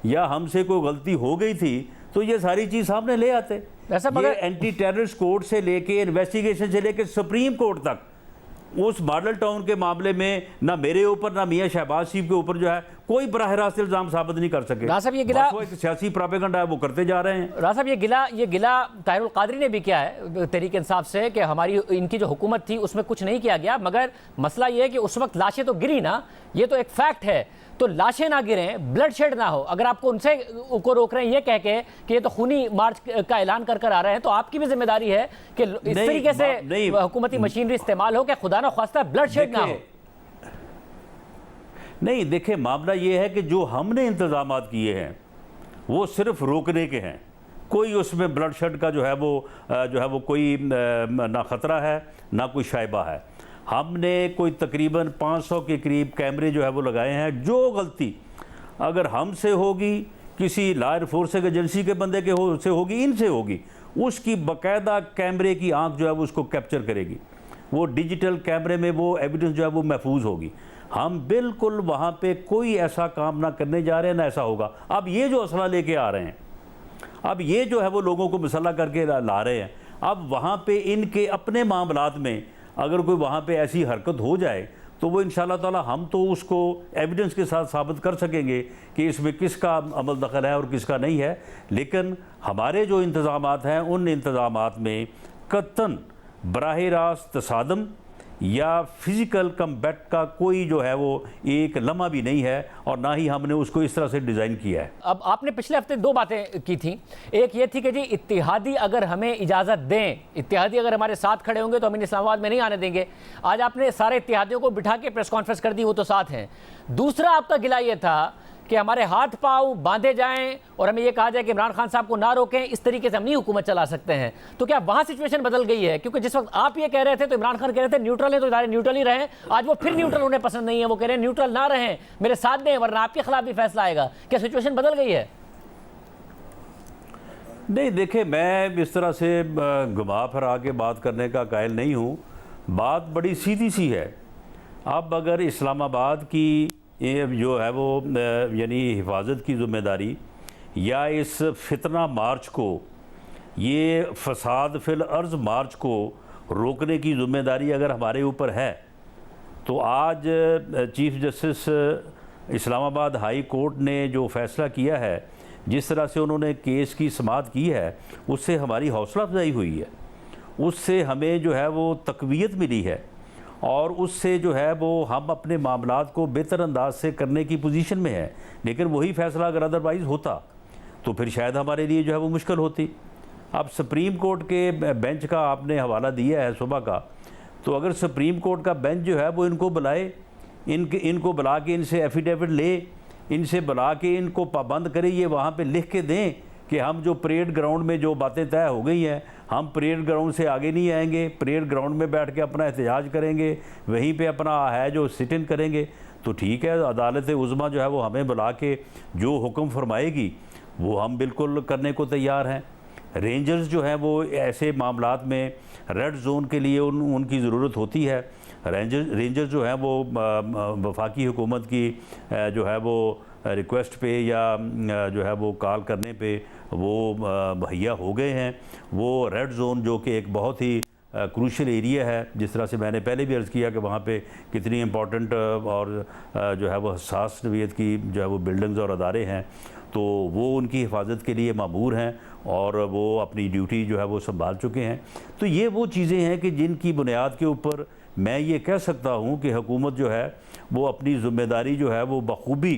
E: या हमसे कोई गलती हो गई थी तो ये सारी चीज़ सामने ले आते। ये एंटी टेररिस्ट कोर्ट से लेके इन्वेस्टिगेशन से लेके सुप्रीम कोर्ट तक उस मॉडल टाउन के मामले में ना मेरे ऊपर ना मियां शहबाज शरीफ के ऊपर जो है कोई बराह रास्त इल्ज़ाम साबित नहीं कर सके।
A: राज ये गिला
E: वो एक सियासी प्रोपेगेंडा है, वो करते जा रहे हैं।
A: राज साहब ये गिला ताहिरुल कादरी ने भी किया है तहरीक इंसाफ से कि हमारी इनकी जो हुकूमत थी उसमें कुछ नहीं किया गया। मगर मसला ये है कि उस वक्त लाशें तो गिरी ना, ये तो एक फैक्ट है। तो लाशें ना गिरें, ब्लड शेड ना हो, अगर आपको उनसे को रोक रहे हैं ये कह के कि ये तो खूनी मार्च का ऐलान कर आ रहे हैं, तो आपकी भी जिम्मेदारी है कि इस तरीके से हुकूमती मशीनरी इस्तेमाल हो कि खुदा ना ख्वास्ता ब्लड शेड ना हो।
E: नहीं, देखिए, मामला ये है कि जो हमने इंतजाम किए हैं वो सिर्फ रोकने के हैं, कोई उसमें ब्लड शेड का जो है वो कोई ना ख़तरा है ना कोई शायबा है। हमने कोई तकरीबन 500 के करीब कैमरे जो है वो लगाए हैं। जो गलती अगर हमसे होगी, किसी लॉ इन्फोर्सिंग एजेंसी के बंदे के से होगी, इनसे होगी, उसकी बाकायदा कैमरे की आंख जो है वो उसको कैप्चर करेगी। वो डिजिटल कैमरे में वो एविडेंस जो है वो महफूज होगी। हम बिल्कुल वहाँ पे कोई ऐसा काम ना करने जा रहे हैं, ना ऐसा होगा। अब ये जो असला लेके आ रहे हैं, अब ये जो है वो लोगों को मसला करके ला रहे हैं, अब वहाँ पे इनके अपने मामलात में अगर कोई वहाँ पे ऐसी हरकत हो जाए तो वो इंशाअल्लाह ताला हम तो उसको एविडेंस के साथ साबित कर सकेंगे कि इसमें किसका अमल दखल है और किसका नहीं है। लेकिन हमारे जो इंतज़ामात हैं उन इंतज़ामात में कतन बराह रास्त तसादम या फिज़िकल कम्बैट का कोई जो है वो एक लम्हा भी नहीं है, और ना ही हमने उसको इस तरह से डिज़ाइन किया है।
A: अब आपने पिछले हफ्ते दो बातें की थी। एक ये थी कि जी इत्तेहादी अगर हमें इजाज़त दें, इत्तेहादी अगर हमारे साथ खड़े होंगे तो हम इस्लामाबाद में नहीं आने देंगे। आज आपने सारे इत्तेहादियों को बिठा के प्रेस कॉन्फ्रेंस कर दी, वो तो साथ हैं। दूसरा आपका गिला ये था कि हमारे हाथ पाँव बांधे जाएं और हमें ये कहा जाए कि इमरान खान साहब को ना रोकें, इस तरीके से हम नहीं हुकूमत चला सकते हैं। तो क्या वहाँ सिचुएशन बदल गई है? क्योंकि जिस वक्त आप ये कह रहे थे तो इमरान खान कह रहे थे न्यूट्रल है तो इदारे न्यूट्रल ही रहें, आज वो फिर न्यूट्रल उन्हें पसंद नहीं है, वो कह रहे हैं न्यूट्रल ना रहें, मेरे साथ दें वरना आपके खिलाफ भी फैसला आएगा। क्या सिचुएशन बदल गई है?
E: नहीं, देखे, मैं इस तरह से घुमा फिरा के बात करने का कायल नहीं हूँ। बात बड़ी सीधी सी है। अब अगर इस्लामाबाद की ये जो है वो यानी हिफाजत की ज़िम्मेदारी या इस फितना मार्च को, ये फसाद फिल अर्ज़ मार्च को रोकने की ज़िम्मेदारी अगर हमारे ऊपर है, तो आज chief justice Islamabad high court ने जो फ़ैसला किया है, जिस तरह से उन्होंने केस की समाअत की है, उससे हमारी हौसला अफजाई हुई है, उससे हमें जो है वो तक़वियत मिली है, और उससे जो है वो हम अपने मामलात को बेहतर अंदाज से करने की पोजीशन में है। लेकिन वही फ़ैसला अगर अदरवाइज़ होता तो फिर शायद हमारे लिए जो है वो मुश्किल होती। अब सुप्रीम कोर्ट के बेंच का आपने हवाला दिया है सुबह का, तो अगर सुप्रीम कोर्ट का बेंच जो है वो इनको बुलाए, इनको बुला के इनसे एफिडेविट ले, इनसे बुला के इनको पाबंद करे, ये वहाँ पे लिख के दें कि हम जो परेड ग्राउंड में जो बातें तय हो गई हैं, हम परेड ग्राउंड से आगे नहीं आएंगे, परेड ग्राउंड में बैठ के अपना एहतजाज करेंगे, वहीं पे अपना है जो सिट इन करेंगे, तो ठीक है। अदालत उज़्मा जो है वो हमें बुला के जो हुक्म फरमाएगी वो हम बिल्कुल करने को तैयार हैं। रेंजर्स जो हैं वो ऐसे मामलात में रेड जोन के लिए उनकी ज़रूरत होती है। रेंजर्स जो हैं वो वफाकी हुकूमत की जो है वो रिक्वेस्ट पे या जो है वो कॉल करने पे वो मुहैया हो गए हैं। वो रेड जोन जो कि एक बहुत ही क्रूशल एरिया है, जिस तरह से मैंने पहले भी अर्ज़ किया कि वहाँ पे कितनी इम्पोर्टेंट और जो है वो हसास नौइयत की जो है वो बिल्डिंग्स और अदारे हैं, तो वो उनकी हिफाजत के लिए मामूर हैं और वो अपनी ड्यूटी जो है वो संभाल चुके हैं। तो ये वो चीज़ें हैं कि जिनकी बुनियाद के ऊपर मैं ये कह सकता हूँ कि हुकूमत जो है वो अपनी ज़िम्मेदारी जो है वो बखूबी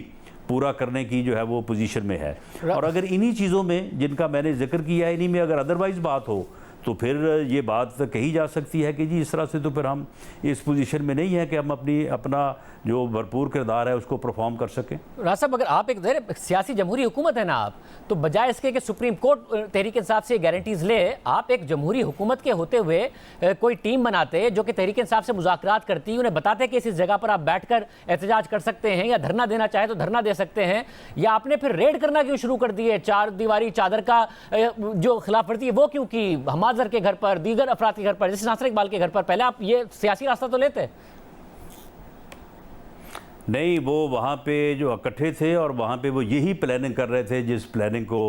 E: पूरा करने की जो है वो पोजीशन में है। और अगर इन्हीं चीज़ों में जिनका मैंने जिक्र किया है, इन्हीं में अगर अदरवाइज़ बात हो तो फिर ये बात कही जा सकती है कि जी इस तरह से तो फिर हम इस पोजीशन में नहीं है कि हम अपना जो भरपूर किरदार है उसको परफॉर्म कर सकें।
A: राज साहब, अगर आप एक सियासी जमहूरी हुकूमत है ना आप, तो बजाय इसके कि सुप्रीम कोर्ट तहरीक इंसाफ से गारंटीज ले, आप एक जमहूरी हुकूमत के होते हुए कोई टीम बनाते जो कि तहरीक इंसाफ से मुज़ाकरात करती, उन्हें बताते कि इस जगह पर आप बैठकर एहतजाज कर सकते हैं या धरना देना चाहे तो धरना दे सकते हैं। या आपने फिर रेड करना क्यों शुरू कर दिए? चार दीवारी चादर का जो खिलाफ वर्जी है वो क्यों की? हमाजर के घर पर, दीगर अफराद के घर पर, जैसे नासिर इकबाल के घर पर, पहले आप ये सियासी रास्ता तो लेते?
E: नहीं, वो वहाँ पे जो इकट्ठे थे और वहाँ पे वो यही प्लानिंग कर रहे थे जिस प्लानिंग को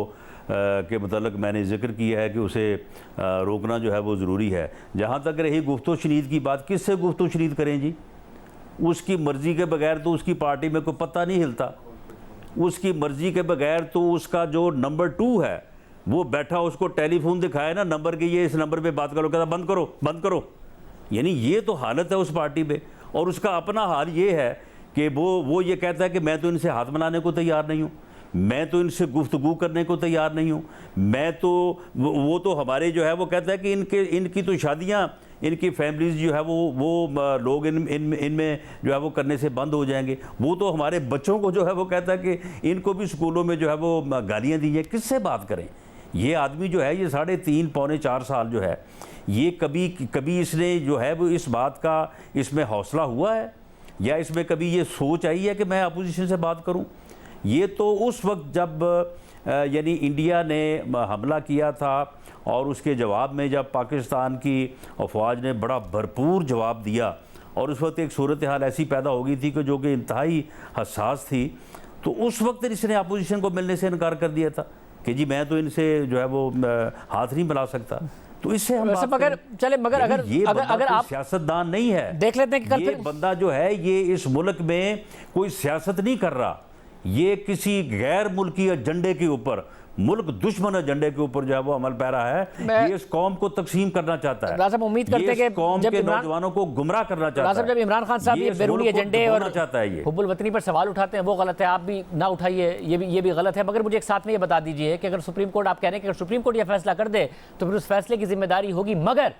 E: के मतलब मैंने जिक्र किया है कि उसे रोकना जो है वो ज़रूरी है। जहाँ तक रही गुफ्तो शनीद की बात, किससे गुफ्तो शनीद करें जी? उसकी मर्ज़ी के बगैर तो उसकी पार्टी में कोई पत्ता नहीं हिलता। उसकी मर्ज़ी के बगैर तो उसका जो नंबर 2 है वो बैठा, उसको टेलीफोन दिखाया ना नंबर के, ये इस नंबर पे बात करो, कहता बंद करो बंद करो। यानी ये तो हालत है उस पार्टी में। और उसका अपना हाल ये है कि वो ये कहता है कि मैं तो इनसे हाथ मिलाने को तैयार नहीं हूँ, मैं तो इनसे गुफ्तगू करने को तैयार नहीं हूँ, मैं तो वो तो हमारे जो है वो कहता है कि इनकी तो शादियाँ, इनकी फैमिलीज़ जो है वो लोग इनमें जो है वो करने से बंद हो जाएंगे। वो तो हमारे बच्चों को जो है वो कहता है कि इनको भी स्कूलों में जो है वो गालियाँ दी जाए। किससे बात करें? ये आदमी जो है ये 3.5 पौने 4 साल जो है ये कभी इसने जो है वो इस बात का इसमें हौसला हुआ है या इसमें कभी ये सोच आई है कि मैं अपोजिशन से बात करूं? ये तो उस वक्त जब यानी इंडिया ने हमला किया था और उसके जवाब में जब पाकिस्तान की अफवाज ने बड़ा भरपूर जवाब दिया और उस वक्त एक सूरत हाल ऐसी पैदा हो गई थी कि जो कि इंतहाई हसास थी, तो उस वक्त इसने अपोजिशन को मिलने से इनकार कर दिया था कि जी मैं तो इनसे जो है वो हाथ नहीं मिला सकता। तो इससे हम बात
A: मगर चले मगर अगर
E: ये
A: अगर आप
E: सियासतदान नहीं है,
A: देख लेते हैं कि कल
E: ये बंदा जो है ये इस मुल्क में कोई सियासत नहीं कर रहा, ये किसी गैर मुल्की एजेंडे के ऊपर, मुल्क दुश्मन एजेंडे के ऊपर जो है वो अमल पैरा है। ये इस कौम को तकसीम करना चाहता है।
A: राजा उम्मीद करते हैं कि
E: कौम के नौजवानों को गुमराह करना चाहता है।
A: जब इमरान खान साहब ये बैरूनी एजेंडे और
E: चाहता है ये
A: हुब्बुल वतनी पर सवाल उठाते हैं, वो गलत है, आप भी ना उठाइए, ये भी गलत है। मगर मुझे एक साथ में ये बता दीजिए कि अगर सुप्रीम कोर्ट, आप कह रहे हैं कि अगर सुप्रीम कोर्ट ये फैसला कर दे तो फिर उस फैसले की जिम्मेदारी होगी, मगर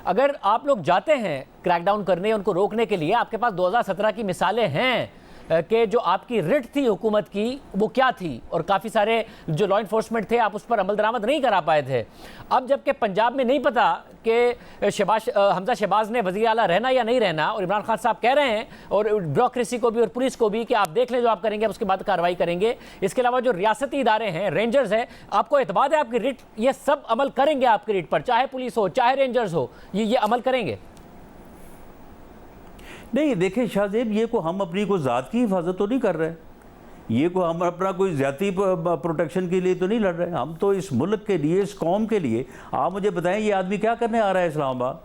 A: अगर आप लोग जाते हैं क्रैकडाउन करने, उनको रोकने के लिए, आपके पास 2017 की मिसालें हैं कि जो आपकी रिट थी हुकूमत की वो क्या थी, और काफ़ी सारे जो लॉ इन्फोर्समेंट थे आप उस पर अमल दरामद नहीं करा पाए थे। अब जबकि पंजाब में नहीं पता कि हमजा शहबाज ने वज़ीर आला रहना या नहीं रहना, और इमरान खान साहब कह रहे हैं और ब्यूरोक्रेसी को भी और पुलिस को भी कि आप देख लें जो आप करेंगे, उसके बाद कार्रवाई करेंगे। इसके अलावा जो रियासती इदारे हैं, रेंजर्स हैं, आपको एतबार है आपकी रिट, ये सब अमल करेंगे आपकी रिट पर, चाहे पुलिस हो चाहे रेंजर्स हो, ये अमल करेंगे?
E: नहीं, देखें शाहजेब, ये को हम अपनी कोई ज़ात की हिफाजत तो नहीं कर रहे, ये को हम अपना कोई ज़्यादा प्रोटेक्शन के लिए तो नहीं लड़ रहे, हम तो इस मुल्क के लिए, इस कौम के लिए। आप मुझे बताएं ये आदमी क्या करने आ रहा है इस्लामाबाद,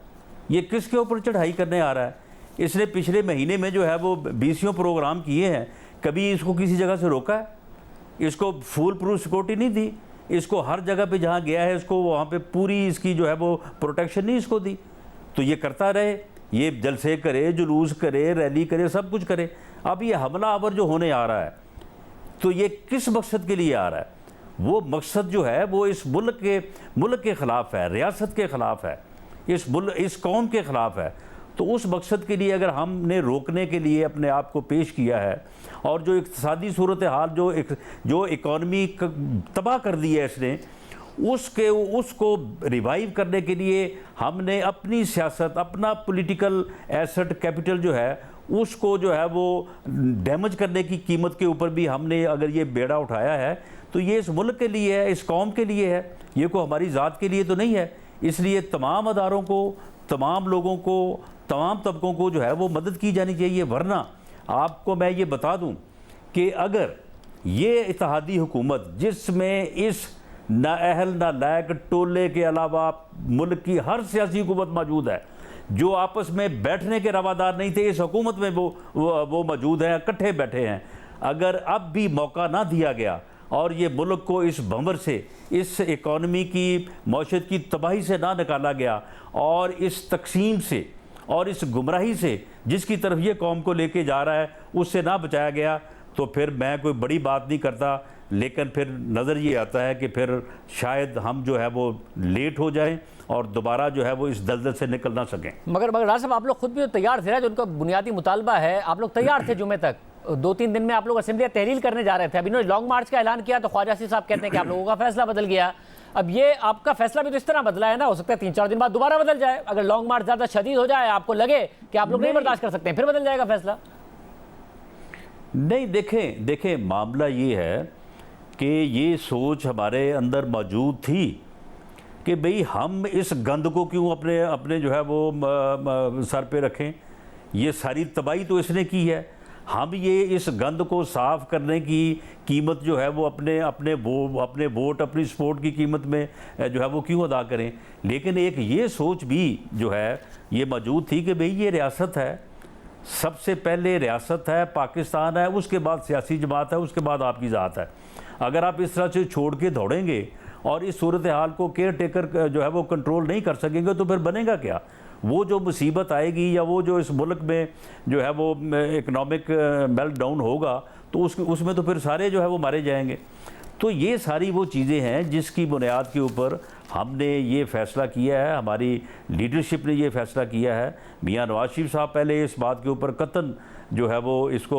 E: ये किसके ऊपर चढ़ाई करने आ रहा है? इसने पिछले महीने में जो है वो 20 प्रोग्राम किए हैं, कभी इसको किसी जगह से रोका है? इसको फुल प्रूफ सिक्योरिटी नहीं दी, इसको हर जगह पे जहाँ गया है इसको वहाँ पे पूरी इसकी जो है वो प्रोटेक्शन नहीं इसको दी। तो ये करता रहे, ये जलसे करे, जुलूस करे, रैली करे, सब कुछ करे। अब ये हमला आवर जो होने आ रहा है तो ये किस मकसद के लिए आ रहा है? वो मकसद जो है वो इस मुल्क के ख़िलाफ़ है, रियासत के ख़िलाफ़ है, इस कौम के ख़िलाफ़ है। तो उस मकसद के लिए अगर हमने रोकने के लिए अपने आप को पेश किया है, और जो इक़्तिसादी सूरत हाल जो इकॉनमी तबाह कर दी है इसने, उसको रिवाइव करने के लिए हमने अपनी सियासत, अपना पॉलिटिकल एसेट कैपिटल जो है उसको जो है वो डैमेज करने की कीमत के ऊपर भी हमने अगर ये बेड़ा उठाया है तो ये इस मुल्क के लिए है, इस कौम के लिए है, ये को हमारी ज़ात के लिए तो नहीं है। इसलिए तमाम अदारों को, तमाम लोगों को, तमाम तबकों को जो है वो मदद की जानी चाहिए। वरना आपको मैं ये बता दूं कि अगर ये इत्तेहादी हुकूमत जिसमें इस नाअहल नालायक टोले के अलावा मुल्क की हर सियासी हुकूमत मौजूद है, जो आपस में बैठने के रवादार नहीं थे, इस हुकूमत में वो मौजूद हैं, इकट्ठे बैठे हैं। अगर अब भी मौका ना दिया गया और ये मुल्क को इस भंवर से, इस इकॉनमी की मौशत की तबाही से ना निकाला गया और इस तकसीम से और इस गुमराही से जिसकी तरफ ये कौम को लेके जा रहा है उससे ना बचाया गया, तो फिर मैं कोई बड़ी बात नहीं करता। लेकिन फिर नज़र ये आता है कि फिर शायद हम जो है वो लेट हो जाएं और दोबारा जो है वो इस दलदल से निकल ना सकें।
A: मगर राज साहब, आप लोग खुद भी तो तैयार थे ना, जो उनका बुनियादी मुतालबा है, आप लोग तैयार थे जुमे तक, 2-3 दिन में आप लोग असेंबली तहरील करने जा रहे थे। अभी इन्होंने लॉन्ग मार्च का ऐलान किया तो ख्वाजा साहब कहते हैं कि आप लोगों का फैसला बदल गया। अब ये आपका फैसला भी तो इस तरह बदला है ना, हो सकता है 3-4 दिन बाद दोबारा बदल जाए। अगर लॉन्ग मार्च ज़्यादा शदीद हो जाए, आपको लगे कि आप लोग नहीं बर्दाश्त कर सकते हैं, फिर बदल जाएगा फैसला।
E: नहीं, देखें मामला ये है कि ये सोच हमारे अंदर मौजूद थी कि भाई हम इस गंद को क्यों अपने जो है वो सर पे रखें। ये सारी तबाही तो इसने की है, हम ये इस गंद को साफ़ करने की कीमत जो है वो अपने वोट, अपनी सपोर्ट की कीमत में जो है वो क्यों अदा करें। लेकिन एक ये सोच भी जो है ये मौजूद थी कि भाई ये रियासत है, सबसे पहले रियासत है, पाकिस्तान है, उसके बाद सियासी जमात है, उसके बाद आपकी ज़ात है। अगर आप इस तरह से छोड़ के दौड़ेंगे और इस सूरत हाल को केयर टेकर जो है वो कंट्रोल नहीं कर सकेंगे तो फिर बनेगा क्या? वो जो मुसीबत आएगी या वो जो इस मुल्क में जो है वो इकनॉमिक मेल्ट डाउन होगा तो उसमें तो फिर सारे जो है वो मारे जाएंगे। तो ये सारी वो चीज़ें हैं जिसकी बुनियाद के ऊपर हमने ये फ़ैसला किया है, हमारी लीडरशिप ने ये फ़ैसला किया है। मियां नवाज शरीफ साहब पहले इस बात के ऊपर कतन जो है वो इसको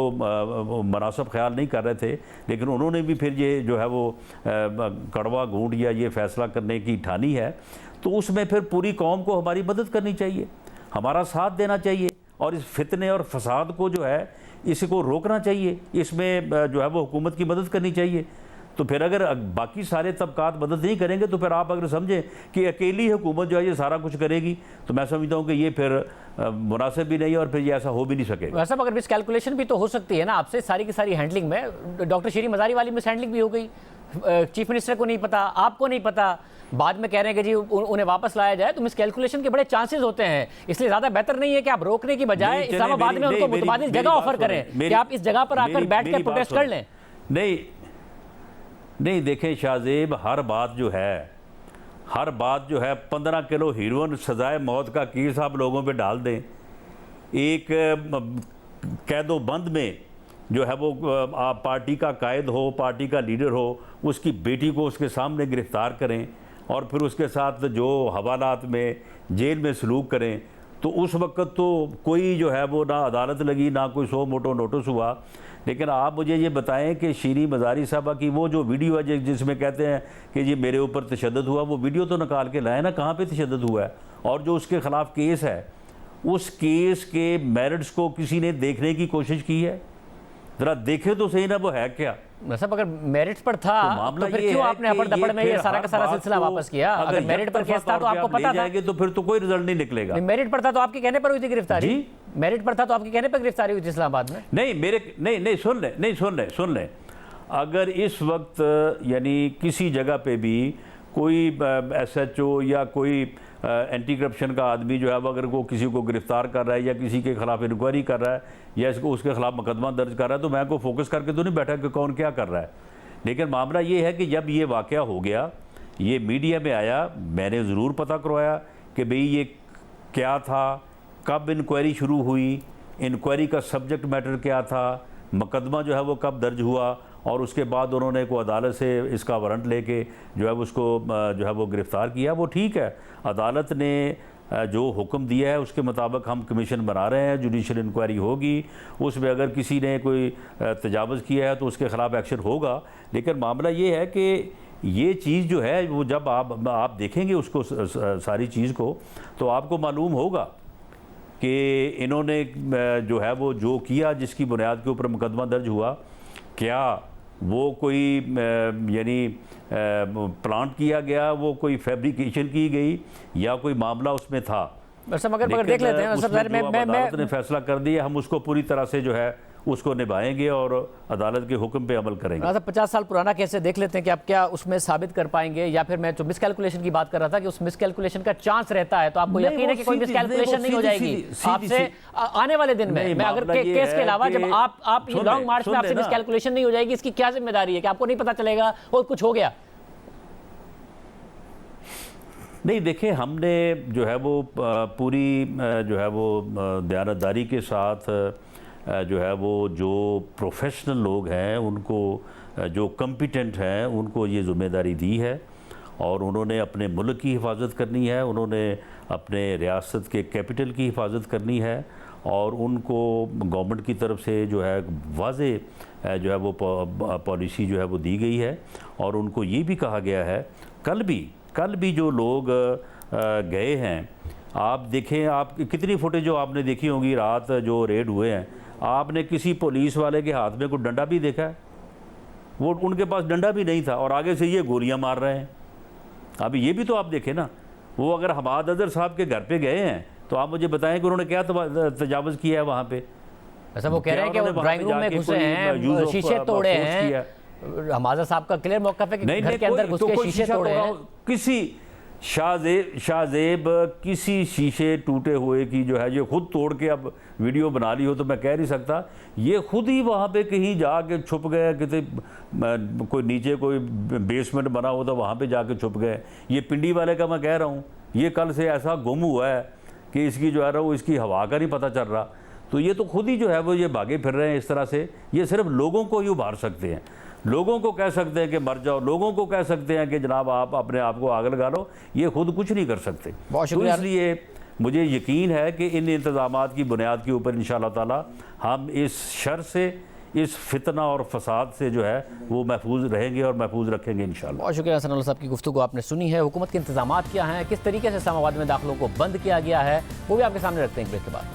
E: मुनासिब ख्याल नहीं कर रहे थे, लेकिन उन्होंने भी फिर ये जो है वो कड़वा घूंट या ये फ़ैसला करने की ठानी है। तो उसमें फिर पूरी कौम को हमारी मदद करनी चाहिए, हमारा साथ देना चाहिए और इस फितने और फसाद को जो है इसको रोकना चाहिए, इसमें जो है वो हुकूमत की मदद करनी चाहिए। तो फिर अगर बाकी सारे तबकात मदद नहीं करेंगे तो फिर आप अगर समझें कि अकेली हुकूमत जो है ये सारा कुछ करेगी, तो मैं समझता हूँ कि ये फिर मुनासिब भी नहीं है और फिर ये ऐसा हो भी नहीं सकेगा।
A: वैसा मगर मिस कैलकुलेशन भी तो हो सकती है ना आपसे, सारी की सारी हैंडलिंग में डॉक्टर शीरी मज़ारी वाली मिस हैंडलिंग भी हो गई, चीफ मिनिस्टर को नहीं पता, आपको नहीं पता, बाद में कह रहे हैं कि जी उन्हें वापस लाया जाए, तो मिस कैलकुलेशन के बड़े चांसेस होते हैं। इसलिए ज़्यादा बेहतर नहीं है कि आप रोकने की बजाय इस्लामाबाद में उनको मुतबादिल जगह ऑफर करें कि आप इस जगह पर आकर बैठ कर प्रोटेस्ट कर लें।
E: नहीं देखें शाहजेब, हर बात जो है 15 किलो हीरोइन सजाए मौत का केस आप लोगों पे डाल दें, एक कैदो बंद में जो है वो आप पार्टी का कायद हो, पार्टी का लीडर हो, उसकी बेटी को उसके सामने गिरफ्तार करें और फिर उसके साथ जो हवालात में जेल में सलूक करें, तो उस वक्त तो कोई जो है वो ना अदालत लगी ना कोई सो मोटो नोटिस हुआ। लेकिन आप मुझे ये बताएं कि शीरी मज़ारी साहबा की वो जो वीडियो है जिसमें कहते हैं कि जी मेरे ऊपर तशद्दुद हुआ, वो वीडियो तो निकाल के लाए ना, कहाँ पे तशद्दुद हुआ है, और जो उसके ख़िलाफ़ केस है उस केस के मेरिट्स को किसी ने देखने की कोशिश की है? ज़रा देखे तो सही ना वो है क्या।
A: सब अगर मेरिट पर था तो फिर क्यों आपने अपर दपड़ में ये सारा का सारा सिलसिला वापस किया? अगर मेरिट पर केस था तो आपको पता था,
E: तो फिर तो कोई रिजल्ट नहीं निकलेगा।
A: मेरिट पर था तो आपके कहने पर हुई थी गिरफ्तारी, मेरिट पर था तो आपके कहने पर गिरफ्तारी हुई थी इस्लामाबाद में।
E: सुन ले, अगर इस वक्त यानी किसी जगह पे भी कोई SHO या कोई एंटी करप्शन का आदमी जो है वो अगर वो किसी को गिरफ्तार कर रहा है या किसी के खिलाफ इंक्वायरी कर रहा है या इसको उसके खिलाफ मुकदमा दर्ज कर रहा है, तो मैं को फोकस करके तो नहीं बैठा कि कौन क्या कर रहा है। लेकिन मामला ये है कि जब ये वाक़या हो गया, ये मीडिया में आया, मैंने ज़रूर पता करवाया कि भाई ये क्या था, कब इंक्वायरी शुरू हुई, इंक्वायरी का सब्जेक्ट मैटर क्या था, मुकदमा जो है वो कब दर्ज हुआ, और उसके बाद उन्होंने को अदालत से इसका वारंट लेके जो है उसको जो है वो गिरफ़्तार किया। वो ठीक है, अदालत ने जो हुक्म दिया है उसके मुताबिक हम कमीशन बना रहे हैं, जुडिशल इंक्वायरी होगी, उसमें अगर किसी ने कोई तजावुज़ किया है तो उसके ख़िलाफ़ एक्शन होगा। लेकिन मामला ये है कि ये चीज़ जो है वो जब आप देखेंगे उसको सारी चीज़ को, तो आपको मालूम होगा कि इन्होंने जो है वो जो किया, जिसकी बुनियाद के ऊपर मुकदमा दर्ज हुआ, क्या वो कोई यानी प्लांट किया गया, वो कोई फैब्रिकेशन की गई या कोई मामला उसमें था।
A: मगर देख लेते हैं
E: अदालत ने फैसला कर दिया, हम उसको पूरी तरह से जो है उसको निभाएंगे और अदालत के हुक्म पे अमल करेंगे।
A: 50 साल पुराना कैसे देख लेते हैं कि आप क्या उसमें साबित कर पाएंगे, या फिर मैं जो मिसकैलकुलेशन की बात कर रहा था कि उस मिसकैलकुलेशन का चांस रहता है, तो आपको यकीन है कि कोई मिसकैलकुलेशन नहीं हो जाएगी आपसे आने वाले दिन में? मैं अगर केस के अलावा जब आप लॉन्ग मार्च में आपसे मिसकैलकुलेशन नहीं हो जाएगी, इसकी क्या जिम्मेदारी है कि आपको नहीं पता चलेगा और कुछ हो गया?
E: नहीं देखें, हमने जो है वो पूरी जो है वो दयानतदारी के साथ जो है वो जो प्रोफेशनल लोग हैं उनको, जो कम्पिटेंट हैं उनको ये ज़िम्मेदारी दी है, और उन्होंने अपने मुल्क की हिफाजत करनी है, उन्होंने अपने रियासत के कैपिटल की हिफाजत करनी है, और उनको गवर्नमेंट की तरफ से जो है वाज़े जो है वो पॉलिसी जो है वो दी गई है। और उनको ये भी कहा गया है, कल भी जो लोग गए हैं, आप देखें, आप कितनी फुटेज जो आपने देखी होंगी रात जो रेड हुए हैं, आपने किसी पुलिस वाले के हाथ में कोई डंडा भी देखा है? वो उनके पास डंडा भी नहीं था और आगे से ये गोलियां मार रहे हैं। अभी ये भी तो आप देखें ना, वो अगर हमाद अजहर साहब के घर पे गए हैं तो आप मुझे बताएं कि उन्होंने क्या तजावुज़ किया है वहाँ पे।
A: ऐसा वो कह रहे हैं कि वो ड्राइंग रूम में घुसे हैं, शीशे तोड़े हैं। हमाद साहब का क्लियर मौक़िफ़ है कि घर के अंदर घुस के शीशे तोड़े हैं।
E: किसी शाहजेब किसी शीशे टूटे हुए की जो है ये खुद तोड़ के अब वीडियो बना ली हो तो मैं कह नहीं सकता, ये खुद ही वहाँ पे कहीं जाके छुप गए, किसी कोई नीचे कोई बेसमेंट बना हो तो वहाँ पे जाके छुप गए। ये पिंडी वाले का मैं कह रहा हूँ, ये कल से ऐसा गुम हुआ है कि इसकी जो है वो इसकी हवा का नहीं पता चल रहा। तो ये तो खुद ही जो है वो ये भागे फिर रहे हैं इस तरह से। ये सिर्फ लोगों को ही उभार सकते हैं, लोगों को कह सकते हैं कि मर जाओ, लोगों को कह सकते हैं कि जनाब आप अपने आप को आग लगा लो, ये खुद कुछ नहीं कर सकते। तो इसलिए मुझे यकीन है कि इन इंतज़ामात की बुनियाद के ऊपर इंशाअल्लाह ताला हम इस शर से, इस फितना और फसाद से जो है वो महफूज रहेंगे और महफूज रखेंगे इंशाअल्लाह।
A: बहुत शुक्रिया हसन साहब की गुफ्तगू आपने सुनी है। हुकूमत के इंतज़ामात क्या हैं, किस तरीके से इस्लामाबाद में दाखिलों को बंद किया गया है, वो भी आपके सामने रखते हैं ब्रेक के बाद।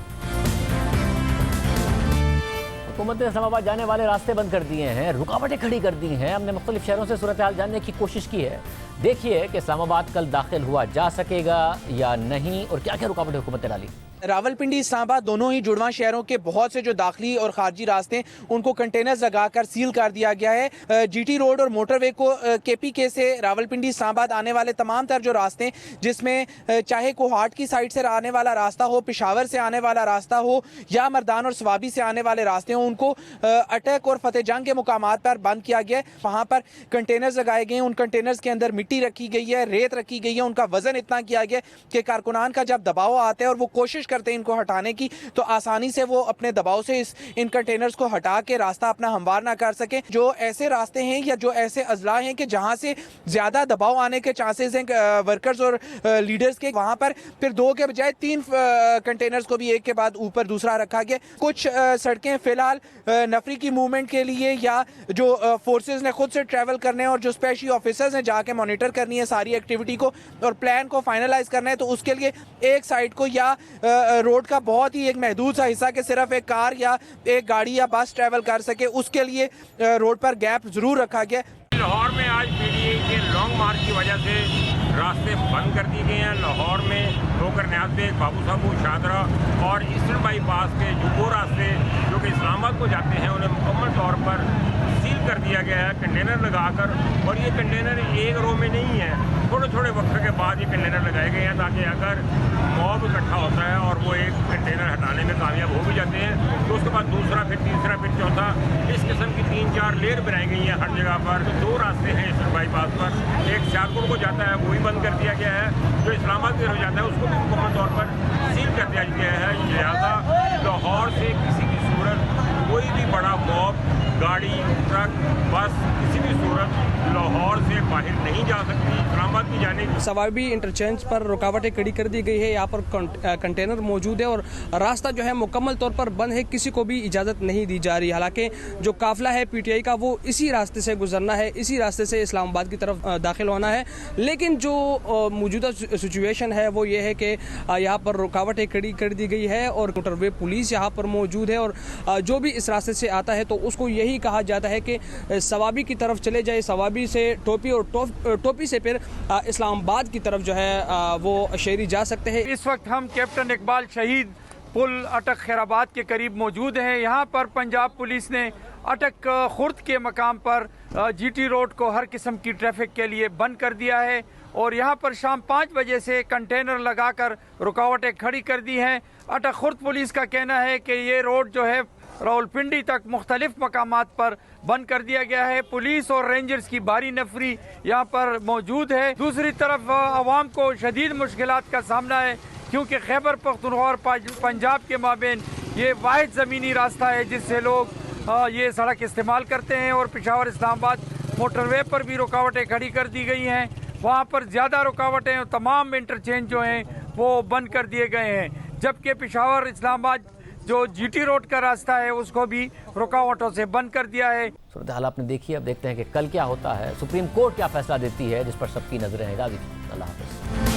A: हुकूमत ने इस्लामाबाद जाने वाले रास्ते बंद कर दिए हैं, रुकावटें खड़ी कर दी हैं। हमने मुख्तलिफ शहरों से सूरत हाल जानने की कोशिश की है। देखिए कि इस्लामाबाद कल दाखिल हुआ जा सकेगा या नहीं और क्या क्या रुकावटें हुकूमत ने डाली।
F: रावलपिंडी इस्लामाबाद दोनों ही जुड़वा शहरों के बहुत से जो दाखिली और खारजी रास्ते हैं उनको कंटेनर्स लगाकर सील कर दिया गया है। जीटी रोड और मोटरवे को केपीके से रावलपिंडी इस्लामाबाद आने वाले तमाम तर जो रास्ते हैं, जिसमें चाहे कोहाट की साइड से आने वाला रास्ता हो, पिशावर से आने वाला रास्ता हो या मर्दान और स्वाबी से आने वाले रास्ते हों, उनको अटक और फतेह जंग के मुकामात पर बंद किया गया है। वहाँ पर कंटेनर्स लगाए गए हैं, उन कंटेनर्स के अंदर मिट्टी रखी गई है, रेत रखी गई है, उनका वजन इतना किया गया कि कारकुनान का जब दबाव आता है और वो कोशिश करते हैं इनको हटाने की, तो आसानी से वो अपने दबाव से इन कंटेनर्स को हटा के रास्ता अपना हमवार ना कर सके। जो ऐसे रास्ते हैं या जो ऐसे अजला हैं कि जहां से ज्यादा दबाव आने के चांसेस हैं वर्कर्स और लीडर्स के, वहां पर फिर 2 के बजाय 3 कंटेनर्स को भी एक के बाद ऊपर दूसरा रखा गया। कुछ सड़कें फिलहाल नफरी की मूवमेंट के लिए या जो फोर्सेज ने खुद से ट्रैवल करने और जो स्पेशल ऑफिसर्स हैं जाके मॉनिटर करनी है सारी एक्टिविटी को और प्लान को फाइनलाइज करना है, तो उसके लिए एक साइड को या रोड का बहुत ही एक महदूद सा हिस्सा कि सिर्फ एक कार या एक गाड़ी या बस ट्रैवल कर सके, उसके लिए रोड पर गैप जरूर रखा गया।
G: लाहौर में आज पीडीए के लॉन्ग मार्च की वजह से रास्ते बंद कर दिए गए हैं। लाहौर में ठोकर न्याज बेग, बाबू साहू, शादरा और ईस्टर्न बाईपास के जो वो रास्ते जो कि इस्लामाबाद को जाते हैं उन्हें मुकम्मल तौर पर सील कर दिया गया है कंटेनर लगाकर। और ये कंटेनर एक रो में नहीं है, थोड़े थोड़े वक्त के बाद ये कंटेनर लगाए गए हैं ताकि अगर मॉब इकट्ठा होता है और वो एक कंटेनर हटाने में कामयाब हो भी जाते हैं तो उसके बाद दूसरा, फिर तीसरा, फिर चौथा, इस किस्म की 3-4 लेयर बनाई गई हैं हर जगह पर। 2 रास्ते हैं ईस्टर्न बाईपास पर, एक सियालकोट को जाता है वो भी बंद कर दिया गया है, जो इस्लामाबाद की तरफ जाता है उसको भी मुकम्मल तौर पर सील कर दिया गया है। लिहाजा लाहौर से किसी की सूरत कोई भी बड़ा मॉब, गाड़ी, ट्रक, बस किसी भी सूरत लाहौर से बाहर नहीं जा सकती इस्लामाबाद की जानिब।
H: सवाबी इंटरचेंज पर रुकावटें खड़ी कर दी गई है। यहाँ पर कंटेनर मौजूद है और रास्ता जो है मुकम्मल तौर पर बंद है, किसी को भी इजाज़त नहीं दी जा रही। हालांकि जो काफिला है पीटीआई का वो इसी रास्ते से गुजरना है, इसी रास्ते से इस्लामाबाद की तरफ दाखिल होना है। लेकिन जो मौजूदा सिचुएशन है वो ये है कि यहाँ पर रुकावटें खड़ी कर दी गई है और मोटरवे पुलिस यहाँ पर मौजूद है और जो भी इस रास्ते से आता है तो उसको यही कहा जाता है कि सवाबी की तरफ चले जाए, सवाबी से टोपी और टोपी से फिर इस्लामाबाद की तरफ जो है वो शहरी जा सकते हैं।
I: इस वक्त हम कैप्टन इकबाल शहीद पुल अटक खैराबाद के करीब मौजूद हैं। यहाँ पर पंजाब पुलिस ने अटक खुर्द के मकाम पर जीटी रोड को हर किस्म की ट्रैफिक के लिए बंद कर दिया है और यहाँ पर शाम 5 बजे से कंटेनर लगाकर रुकावटें खड़ी कर दी हैं। अटक खुर्द पुलिस का कहना है कि ये रोड जो है रावलपिंडी तक मुख्तलिफ मकामात पर बंद कर दिया गया है। पुलिस और रेंजर्स की भारी नफरी यहाँ पर मौजूद है। दूसरी तरफ आवाम को शदीद मुश्किलात का सामना है क्योंकि खैबर पख्तूनख्वा और पंजाब के माबेन ये वाहिद ज़मीनी रास्ता है जिससे लोग ये सड़क इस्तेमाल करते हैं और पेशावर इस्लामाबाद मोटरवे पर भी रुकावटें खड़ी कर दी गई हैं। वहाँ पर ज़्यादा रुकावटें और तमाम इंटरचेंज जो हैं वो बंद कर दिए गए हैं, जबकि पेशावर इस्लामाबाद जो जीटी रोड का रास्ता है उसको भी रुकावटों से बंद कर दिया है।
A: सूरत हाल आपने देखी, अब देखते हैं कि कल क्या होता है, सुप्रीम कोर्ट क्या फैसला देती है जिस पर सबकी नजरें हैं। गाजी, अल्लाह हाफ़िज़।